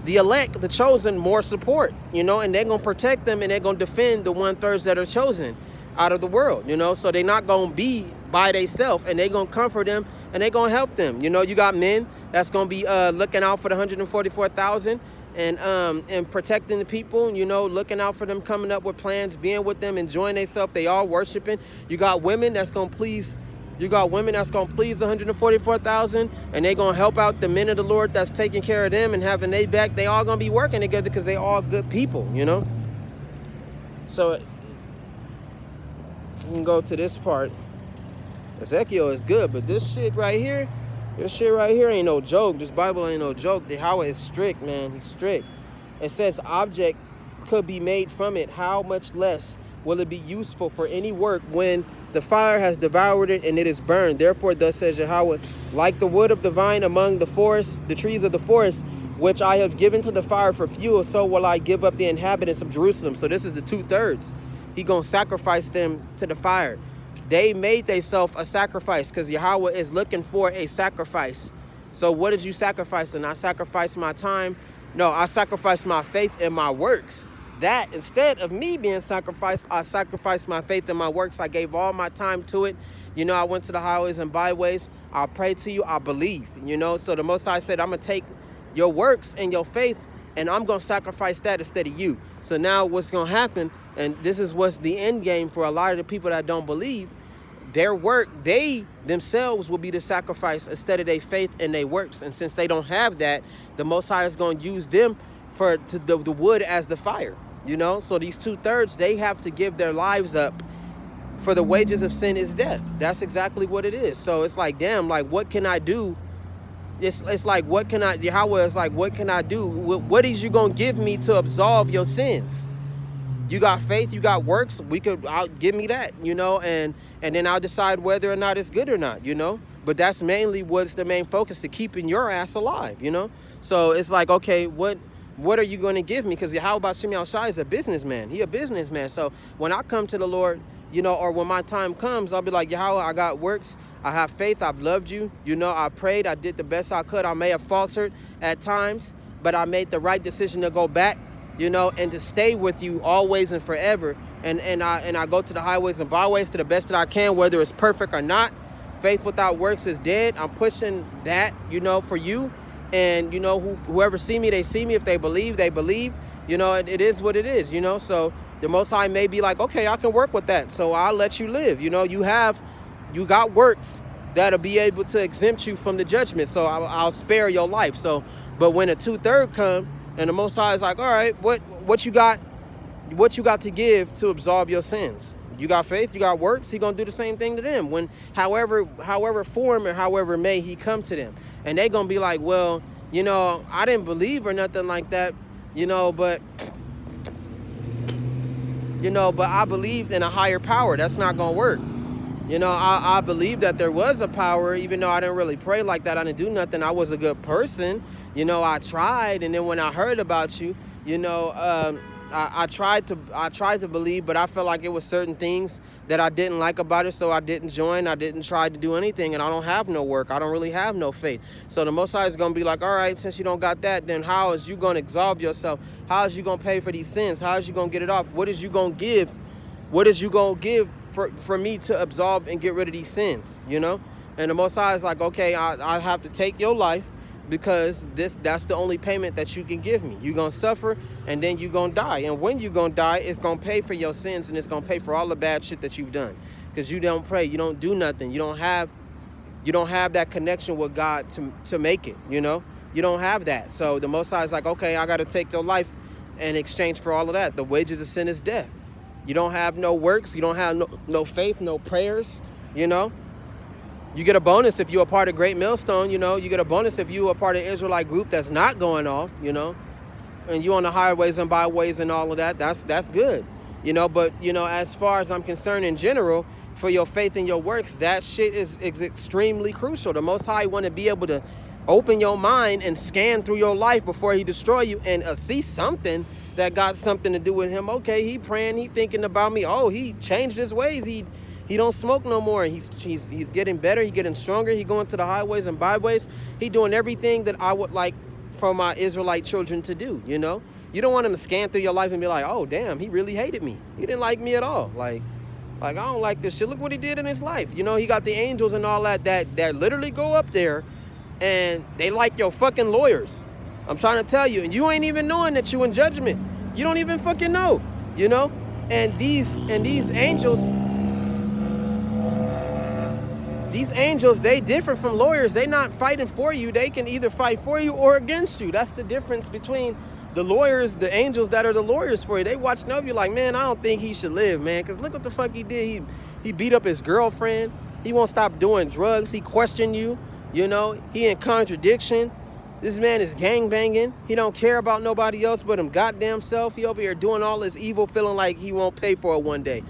the elect, the chosen, more support, and they're going to protect them, and they're going to defend the 1/3 that are chosen out of the world, So they're not going to be by themselves, and they're going to comfort them, and they're going to help them. You got men that's going to be looking out for the 144,000, and protecting the people, looking out for them, coming up with plans, being with them, enjoying themselves. They all worshiping. You got women that's going to please. You got women that's going to please the 144,000, and they going to help out the men of the Lord that's taking care of them and having their back. They all going to be working together because they all good people, So you can go to this part. Ezekiel is good, but this shit right here ain't no joke. This Bible ain't no joke. The Yahweh is strict, man. He's strict. It says object could be made from it. How much less will it be useful for any work when the fire has devoured it and it is burned? Therefore, thus says Yahweh, like the wood of the vine among the forest, the trees of the forest, which I have given to the fire for fuel, so will I give up the inhabitants of Jerusalem. So this is the 2/3. He gonna sacrifice them to the fire. They made themselves a sacrifice, because Yahweh is looking for a sacrifice. So what did you sacrifice? And I sacrificed my time. No, I sacrificed my faith and my works. That instead of me being sacrificed, I sacrificed my faith and my works. I gave all my time to it. I went to the highways and byways. I prayed to you. I believe, So the Most High said, I'm going to take your works and your faith, and I'm going to sacrifice that instead of you. So now what's going to happen, and this is what's the end game for a lot of the people that don't believe, their work, they themselves will be the sacrifice instead of their faith and their works. And since they don't have that, the Most High is going to use them for the wood as the fire, So these 2/3, they have to give their lives up, for the wages of sin is death. That's exactly what it is. So it's like, damn, like, what can I do? It's like, what can I, Yahweh is like, what can I do? What is you going to give me to absolve your sins? You got faith, you got works, give me that, and then I'll decide whether or not it's good or not, But that's mainly what's the main focus, to keeping your ass alive, So it's like, okay, what are you going to give me? Because Yahweh Hashem Yahushua is a businessman. He a businessman. So when I come to the Lord, or when my time comes, I'll be like, Yahweh, I got works, I have faith, I've loved you, I prayed, I did the best I could. I may have faltered at times, but I made the right decision to go back, and to stay with you always and forever. And I go to the highways and byways to the best that I can, whether it's perfect or not. Faith without works is dead. I'm pushing that, for you. And, whoever see me, they see me. If they believe, they believe. It is what it is, So the Most High may be like, okay, I can work with that. So I'll let you live. You got works that'll be able to exempt you from the judgment. So I'll spare your life. So, but when a 2/3 come, and the Most High is like, all right, what you got to give to absolve your sins? You got faith, you got works, he gonna do the same thing to them. When however form or however may he come to them. And they gonna be like, well, I didn't believe or nothing like that, but I believed in a higher power. That's not gonna work. You know, I believe that there was a power, even though I didn't really pray like that. I didn't do nothing. I was a good person. You know, I tried, and then when I heard about you, you know, I tried to believe, but I felt like it was certain things that I didn't like about it, so I didn't join. I didn't try to do anything, and I don't have no work. I don't really have no faith. So the Most High is gonna be like, all right, since you don't got that, then how is you gonna absolve yourself? How is you gonna pay for these sins? How is you gonna get it off? What is you gonna give? What is you gonna give for me to absolve and get rid of these sins? You know? And the Most High is like, okay, I have to take your life, because that's the only payment that you can give me. You're gonna suffer, and then you're gonna die. And when you're gonna die, it's gonna pay for your sins, and it's gonna pay for all the bad shit that you've done. Because you don't pray, you don't do nothing, you don't have that connection with God to make it, you know? You don't have that. So the Most High is like, okay, I gotta take your life in exchange for all of that. The wages of sin is death. You don't have no works, you don't have no faith, no prayers, you know? You get a bonus if you're a part of Great Millstone, you know. You get a bonus if you're a part of the Israelite group that's not going off, you know. And you on the highways and byways and all of that, that's good. You know, but, you know, as far as I'm concerned in general, for your faith and your works, that shit is extremely crucial. The Most High want to be able to open your mind and scan through your life before he destroy you, and see something that got something to do with him. Okay, he praying, he thinking about me. Oh, he changed his ways. He don't smoke no more. He's getting better. He getting stronger. He going to the highways and byways. He doing everything that I would like for my Israelite children to do, you know? You don't want him to scan through your life and be like, oh, damn, he really hated me. He didn't like me at all. Like I don't like this shit. Look what he did in his life. You know, he got the angels and all that literally go up there, and they like your fucking lawyers. I'm trying to tell you. And you ain't even knowing that you in judgment. You don't even fucking know, you know? And these angels... These angels, they different from lawyers. They not fighting for you. They can either fight for you or against you. That's the difference between the lawyers, the angels that are the lawyers for you. They watching over you like, man, I don't think he should live, man. Because look what the fuck he did. He beat up his girlfriend. He won't stop doing drugs. He questioned you. You know, he in contradiction. This man is gangbanging. He don't care about nobody else but him goddamn self. He over here doing all this evil, feeling like he won't pay for it one day.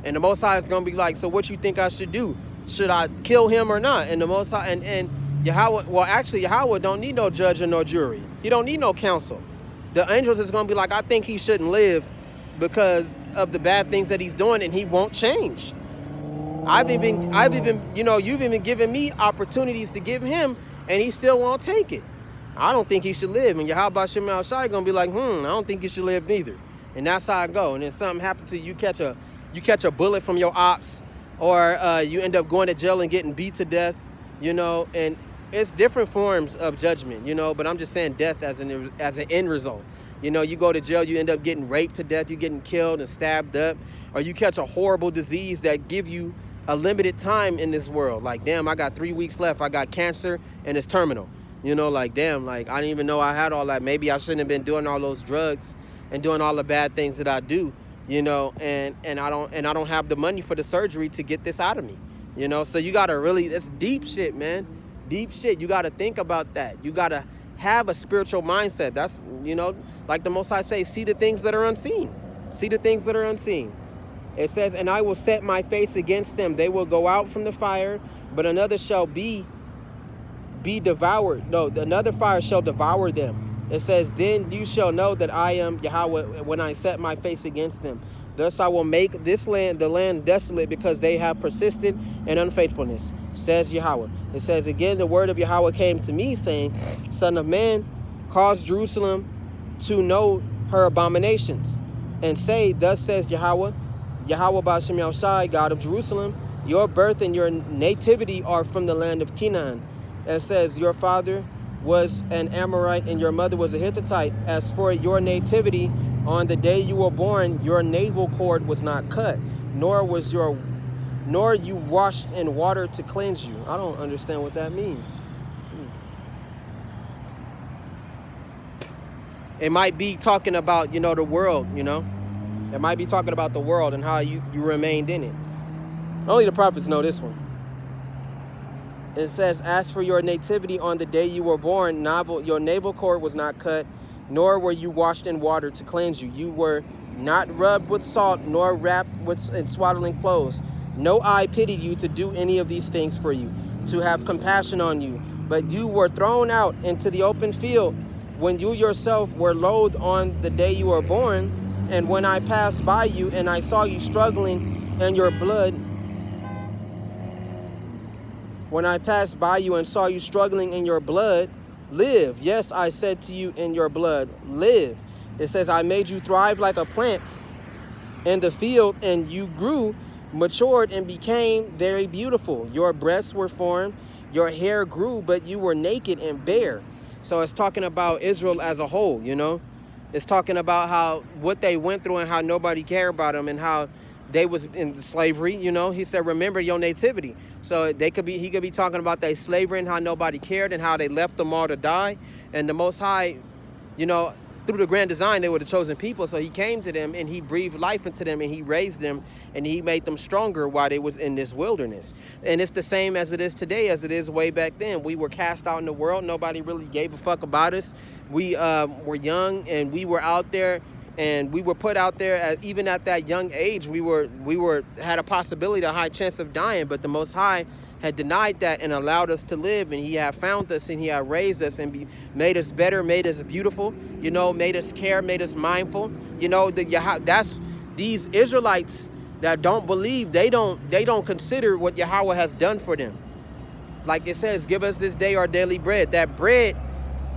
And the Most High is going to be like, so what you think I should do? Should I kill him or not? And the Most High, and Yahweh, well, actually, Yahweh don't need no judge or no jury. He don't need no counsel. The angels is going to be like, I think he shouldn't live because of the bad things that he's doing, and he won't change. I've even, you know, you've even given me opportunities to give him, and he still won't take it. I don't think he should live. And Yahweh Shem Al Shai going to be like, I don't think he should live neither. And that's how I go. And then something happens to you, you catch a bullet from your ops, or you end up going to jail and getting beat to death, you know, and it's different forms of judgment, you know, but I'm just saying death as an end result. You know, you go to jail, you end up getting raped to death, you're getting killed and stabbed up, or you catch a horrible disease that give you a limited time in this world. Like, damn, I got 3 weeks left, I got cancer and it's terminal. You know, like, damn, like, I didn't even know I had all that. Maybe I shouldn't have been doing all those drugs and doing all the bad things that I do. You know, and I don't have the money for the surgery to get this out of me, you know. So you gotta really, it's deep shit, man, deep shit. You gotta think about that. You gotta have a spiritual mindset. That's, you know, like the Most High say, see the things that are unseen. See the things that are unseen. It says, and I will set my face against them. They will go out from the fire, but another shall be devoured. No, another fire shall devour them. It says, then you shall know that I am Yahweh when I set my face against them. Thus I will make this land, the land desolate, because they have persisted in unfaithfulness, says Yahweh. It says again, the word of Yahweh came to me, saying, Son of man, cause Jerusalem to know her abominations, and say, thus says Yahweh, Yahweh Ba'ashem Yahushai, God of Jerusalem, your birth and your nativity are from the land of Canaan. It says, your father was an Amorite and your mother was a Hittite. As for your nativity, on the day you were born, your navel cord was not cut, nor you washed in water to cleanse you. I don't understand what that means. It might be talking about, you know, the world, you know. It might be talking about the world and how you remained in it. Only the prophets know this one. It says, as for your nativity on the day you were born, your navel cord was not cut, nor were you washed in water to cleanse you. You were not rubbed with salt, nor wrapped in swaddling clothes. No eye pitied you to do any of these things for you, to have compassion on you. But you were thrown out into the open field when you yourself were loathed on the day you were born. And when I passed by you and I saw you struggling in your blood, when I passed by you and saw you struggling in your blood, live. Yes, I said to you, in your blood, live. It says, I made you thrive like a plant in the field, and you grew, matured, and became very beautiful. Your breasts were formed, your hair grew, but you were naked and bare. So it's talking about Israel as a whole, you know. It's talking about how what they went through and how nobody cared about them and how they was in slavery, you know. He said, remember your nativity. So he could be talking about their slavery and how nobody cared and how they left them all to die. And the Most High, you know, through the grand design, they were the chosen people. So he came to them and he breathed life into them and he raised them and he made them stronger while they was in this wilderness. And it's the same as it is today, as it is way back then. We were cast out in the world. Nobody really gave a fuck about us. We were young and we were out there, and we were put out there even at that young age. We had a possibility, a high chance of dying, but the Most High had denied that and allowed us to live, and he had found us and he had raised us and made us better, made us beautiful, you know, made us care, made us mindful. You know, that's these Israelites that don't believe, they don't consider what Yahweh has done for them. Like it says, give us this day our daily bread. That bread,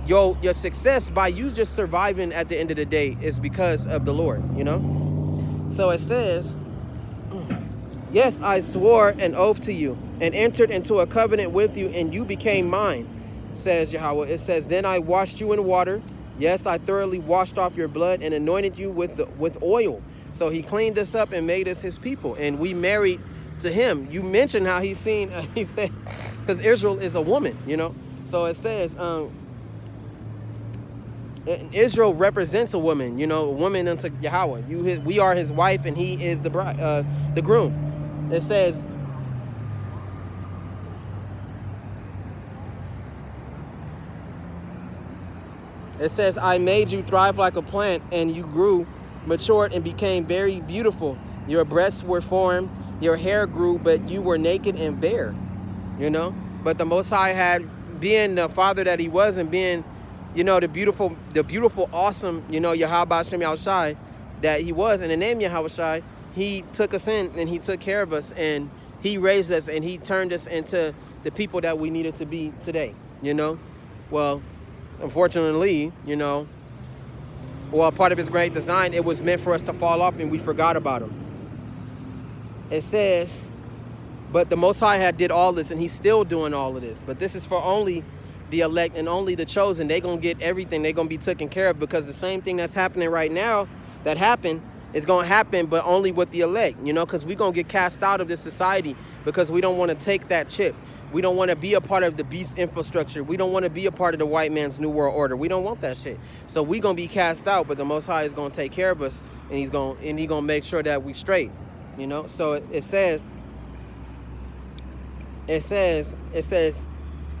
your success by you just surviving at the end of the day is because of the Lord, you know. So it says, yes, I swore an oath to you and entered into a covenant with you, and you became mine, says Yahweh. It says, then I washed you in water. Yes, I thoroughly washed off your blood and anointed you with oil. So he cleaned us up and made us his people, and we married to him. You mentioned how he said, because Israel is a woman, you know. So it says, Israel represents a woman, you know, a woman unto Yahweh. We are his wife, and he is the bride, the groom. It says, I made you thrive like a plant, and you grew, matured, and became very beautiful. Your breasts were formed, your hair grew, but you were naked and bare, you know. But the Most High had, being the father that he was, and being, you know, the beautiful, awesome, you know, Yahweh Shem Yahushai that he was, in the name Yahushai, he took us in and he took care of us and he raised us and he turned us into the people that we needed to be today, you know. Well, unfortunately, you know, well, part of his great design, it was meant for us to fall off and we forgot about him. It says, but the Most High had did all this and he's still doing all of this. But this is for only the elect and only the chosen. They're going to get everything. They're going to be taken care of, because the same thing that's happening right now that happened is going to happen, but only with the elect, you know, because we're going to get cast out of this society because we don't want to take that chip. We don't want to be a part of the beast infrastructure. We don't want to be a part of the white man's new world order. We don't want that shit. So we're going to be cast out, but the Most High is going to take care of us, and he's going to make sure that we straight, you know. So it says,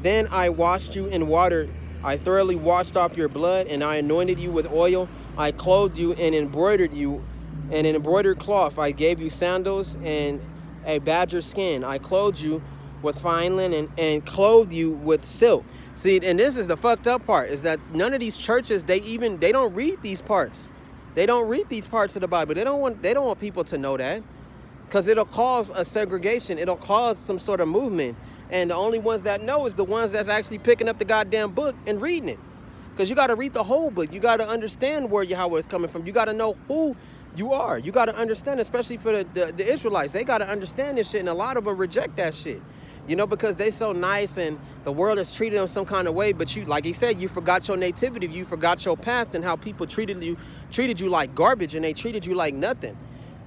then I washed you in water. I thoroughly washed off your blood, and I anointed you with oil. I clothed you and embroidered you in an embroidered cloth. I gave you sandals and a badger skin. I clothed you with fine linen and clothed you with silk. See, and this is the fucked up part, is that none of these churches, they don't read these parts. They don't read these parts of the Bible. They don't want people to know that, because it'll cause a segregation. It'll cause some sort of movement. And the only ones that know is the ones that's actually picking up the goddamn book and reading it. Because you got to read the whole book. You got to understand where Yahweh is coming from. You got to know who you are. You got to understand, especially for the Israelites. They got to understand this shit, and a lot of them reject that shit. You know, because they so nice and the world has treated them some kind of way. But you, like he said, you forgot your nativity. You forgot your past and how people treated you like garbage, and they treated you like nothing.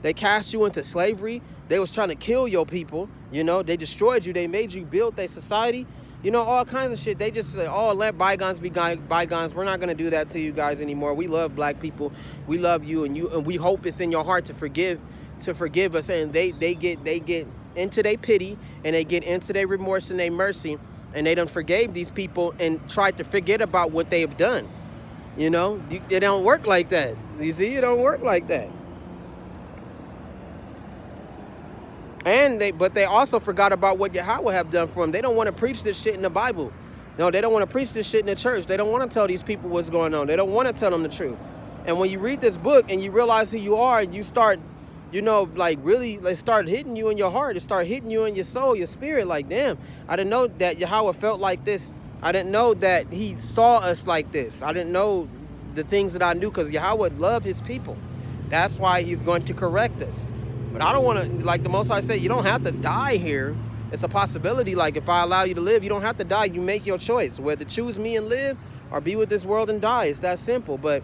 They cast you into slavery. They was trying to kill your people. You know, they destroyed you. They made you build their society. You know, all kinds of shit. They just say, oh, let bygones be bygones. We're not going to do that to you guys anymore. We love black people. We love you, and we hope it's in your heart to forgive us. And they get into their pity, and they get into their remorse and their mercy, and they done forgave these people and tried to forget about what they've done. You know, it don't work like that. You see, it don't work like that. But they also forgot about what Yahweh have done for them. They don't want to preach this shit in the Bible. No, they don't want to preach this shit in the church. They don't want to tell these people what's going on. They don't want to tell them the truth. And when you read this book and you realize who you are, and you start, like really, like start hitting you in your heart. It start hitting you in your soul, your spirit. Like, damn, I didn't know that Yahweh felt like this. I didn't know that he saw us like this. I didn't know the things that I knew, because Yahweh loved his people. That's why he's going to correct us. But I don't want to, like the Most High said, you don't have to die here. It's a possibility. Like, if I allow you to live, you don't have to die. You make your choice, whether choose me and live or be with this world and die. It's that simple. But,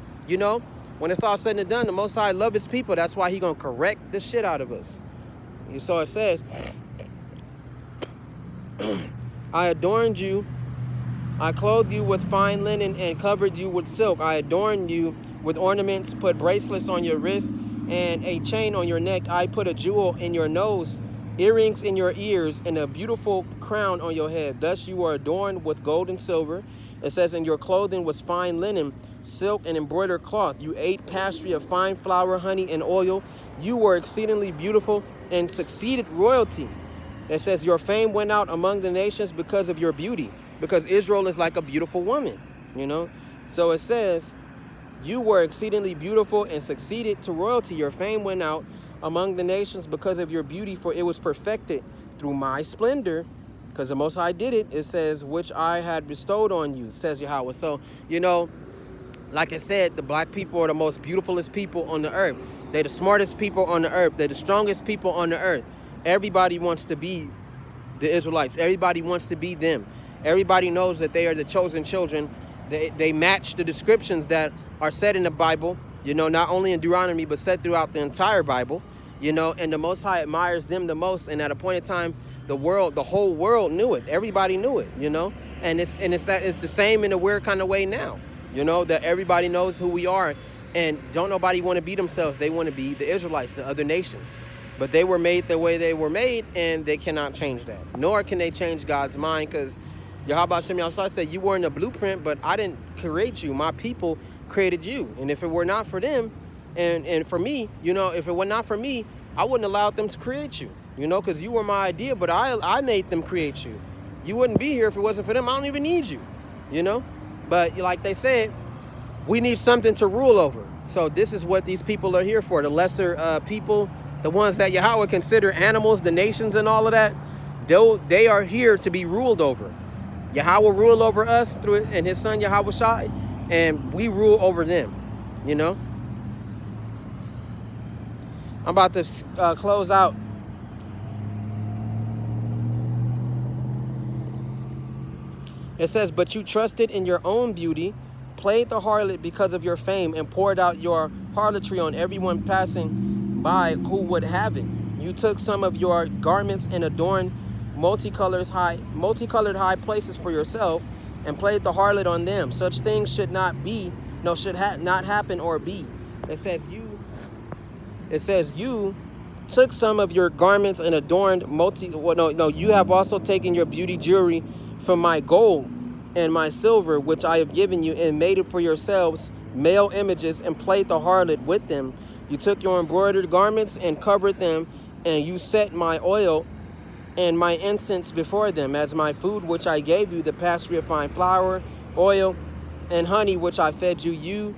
when it's all said and done, the Most High love his people. That's why he going to correct the shit out of us. So it says, I adorned you. I clothed you with fine linen and covered you with silk. I adorned you with ornaments, put bracelets on your wrists and a chain on your neck. I put a jewel in your nose, earrings in your ears, and a beautiful crown on your head. Thus you were adorned with gold and silver. It says, and your clothing was fine linen, silk, and embroidered cloth. You ate pastry of fine flour, honey, and oil. You were exceedingly beautiful and succeeded royalty. It says, your fame went out among the nations because of your beauty, because Israel is like a beautiful woman, So it says, you were exceedingly beautiful and succeeded to royalty. Your fame went out among the nations because of your beauty, for it was perfected through my splendor, because the Most High did it. It says, which I had bestowed on you, says Yahweh. So, like I said, the black people are the most beautifulest people on the earth. They're the smartest people on the earth. They're the strongest people on the earth. Everybody wants to be the Israelites. Everybody wants to be them. Everybody knows that they are the chosen children. They match the descriptions that are said in the Bible, not only in Deuteronomy, but said throughout the entire Bible, and the Most High admires them the most. And at a point in time, the whole world knew it. Everybody knew it, and it's the same in a weird kind of way now, that everybody knows who we are, and don't nobody want to be themselves. They want to be the Israelites, the other nations. But they were made the way they were made, and they cannot change that. Nor can they change God's mind, because Yahweh Shem Yahshua said, you were in the blueprint, but I didn't create you. My people created you. And if it were not for them and for me, if it were not for me, I wouldn't allow them to create you, because you were my idea, but I made them create you. You wouldn't be here if it wasn't for them. I don't even need you, But like they said, we need something to rule over. So this is what these people are here for. The lesser people, the ones that Yahweh consider animals, the nations and all of that, they are here to be ruled over. Yahweh rule over us through it and his son Yahweh Shai, and we rule over them, I'm about to close out. It says, but you trusted in your own beauty, played the harlot because of your fame, and poured out your harlotry on everyone passing by who would have it. You took some of your garments and adorned multicolored high places for yourself, and played the harlot on them. Such things should not happen or be. It says you took some of your garments and adorned you have also taken your beauty jewelry from my gold and my silver, which I have given you, and made it for yourselves male images, and played the harlot with them. You took your embroidered garments and covered them, and you set my oil and my incense before them as my food, which I gave you, the pastry of fine flour, oil, and honey, which I fed you. You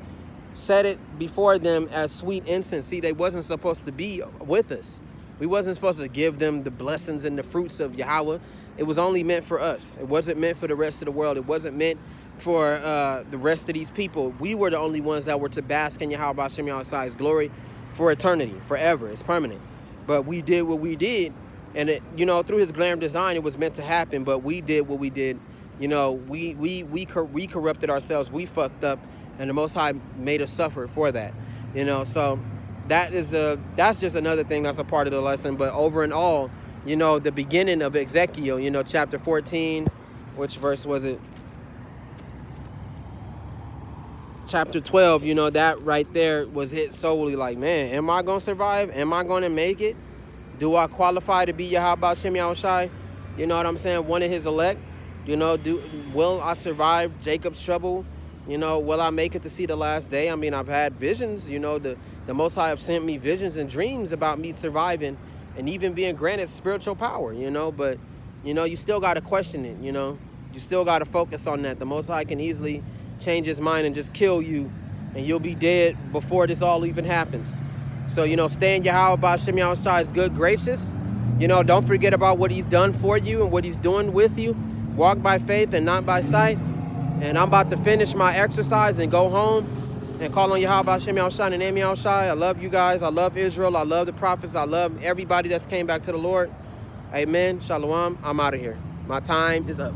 set it before them as sweet incense. See, they wasn't supposed to be with us. We wasn't supposed to give them the blessings and the fruits of Yahweh. It was only meant for us. It wasn't meant for the rest of the world. It wasn't meant for the rest of these people. We were the only ones that were to bask in Yahweh Hashem Yahushai's glory for eternity, forever. It's permanent. But we did what we did. And it, through his glam design, it was meant to happen, but we did what we did. We corrupted ourselves. We fucked up, and the Most High made us suffer for that. So that's just another thing that's a part of the lesson. But over and all, the beginning of Ezekiel, chapter 14, which verse was it? Chapter 12, that right there was hit solely like, man, am I going to survive? Am I going to make it? Do I qualify to be Yahweh Shem Yahushai? You know what I'm saying? One of his elect. Will I survive Jacob's trouble? Will I make it to see the last day? I mean, I've had visions. The Most High have sent me visions and dreams about me surviving, and even being granted spiritual power, you know, but, you know, you still got to question it, you know. You still got to focus on that. The Most High can easily change his mind and just kill you, and you'll be dead before this all even happens. So, you know, stay in Yahweh B'Shem Yahushai's good gracious. You know, don't forget about what he's done for you and what he's doing with you. Walk by faith and not by sight. And I'm about to finish my exercise and go home and call on Yahweh B'Shem Yahushai and name Yahushai. I love you guys. I love Israel. I love the prophets. I love everybody that's came back to the Lord. Amen. Shalom. I'm out of here. My time is up.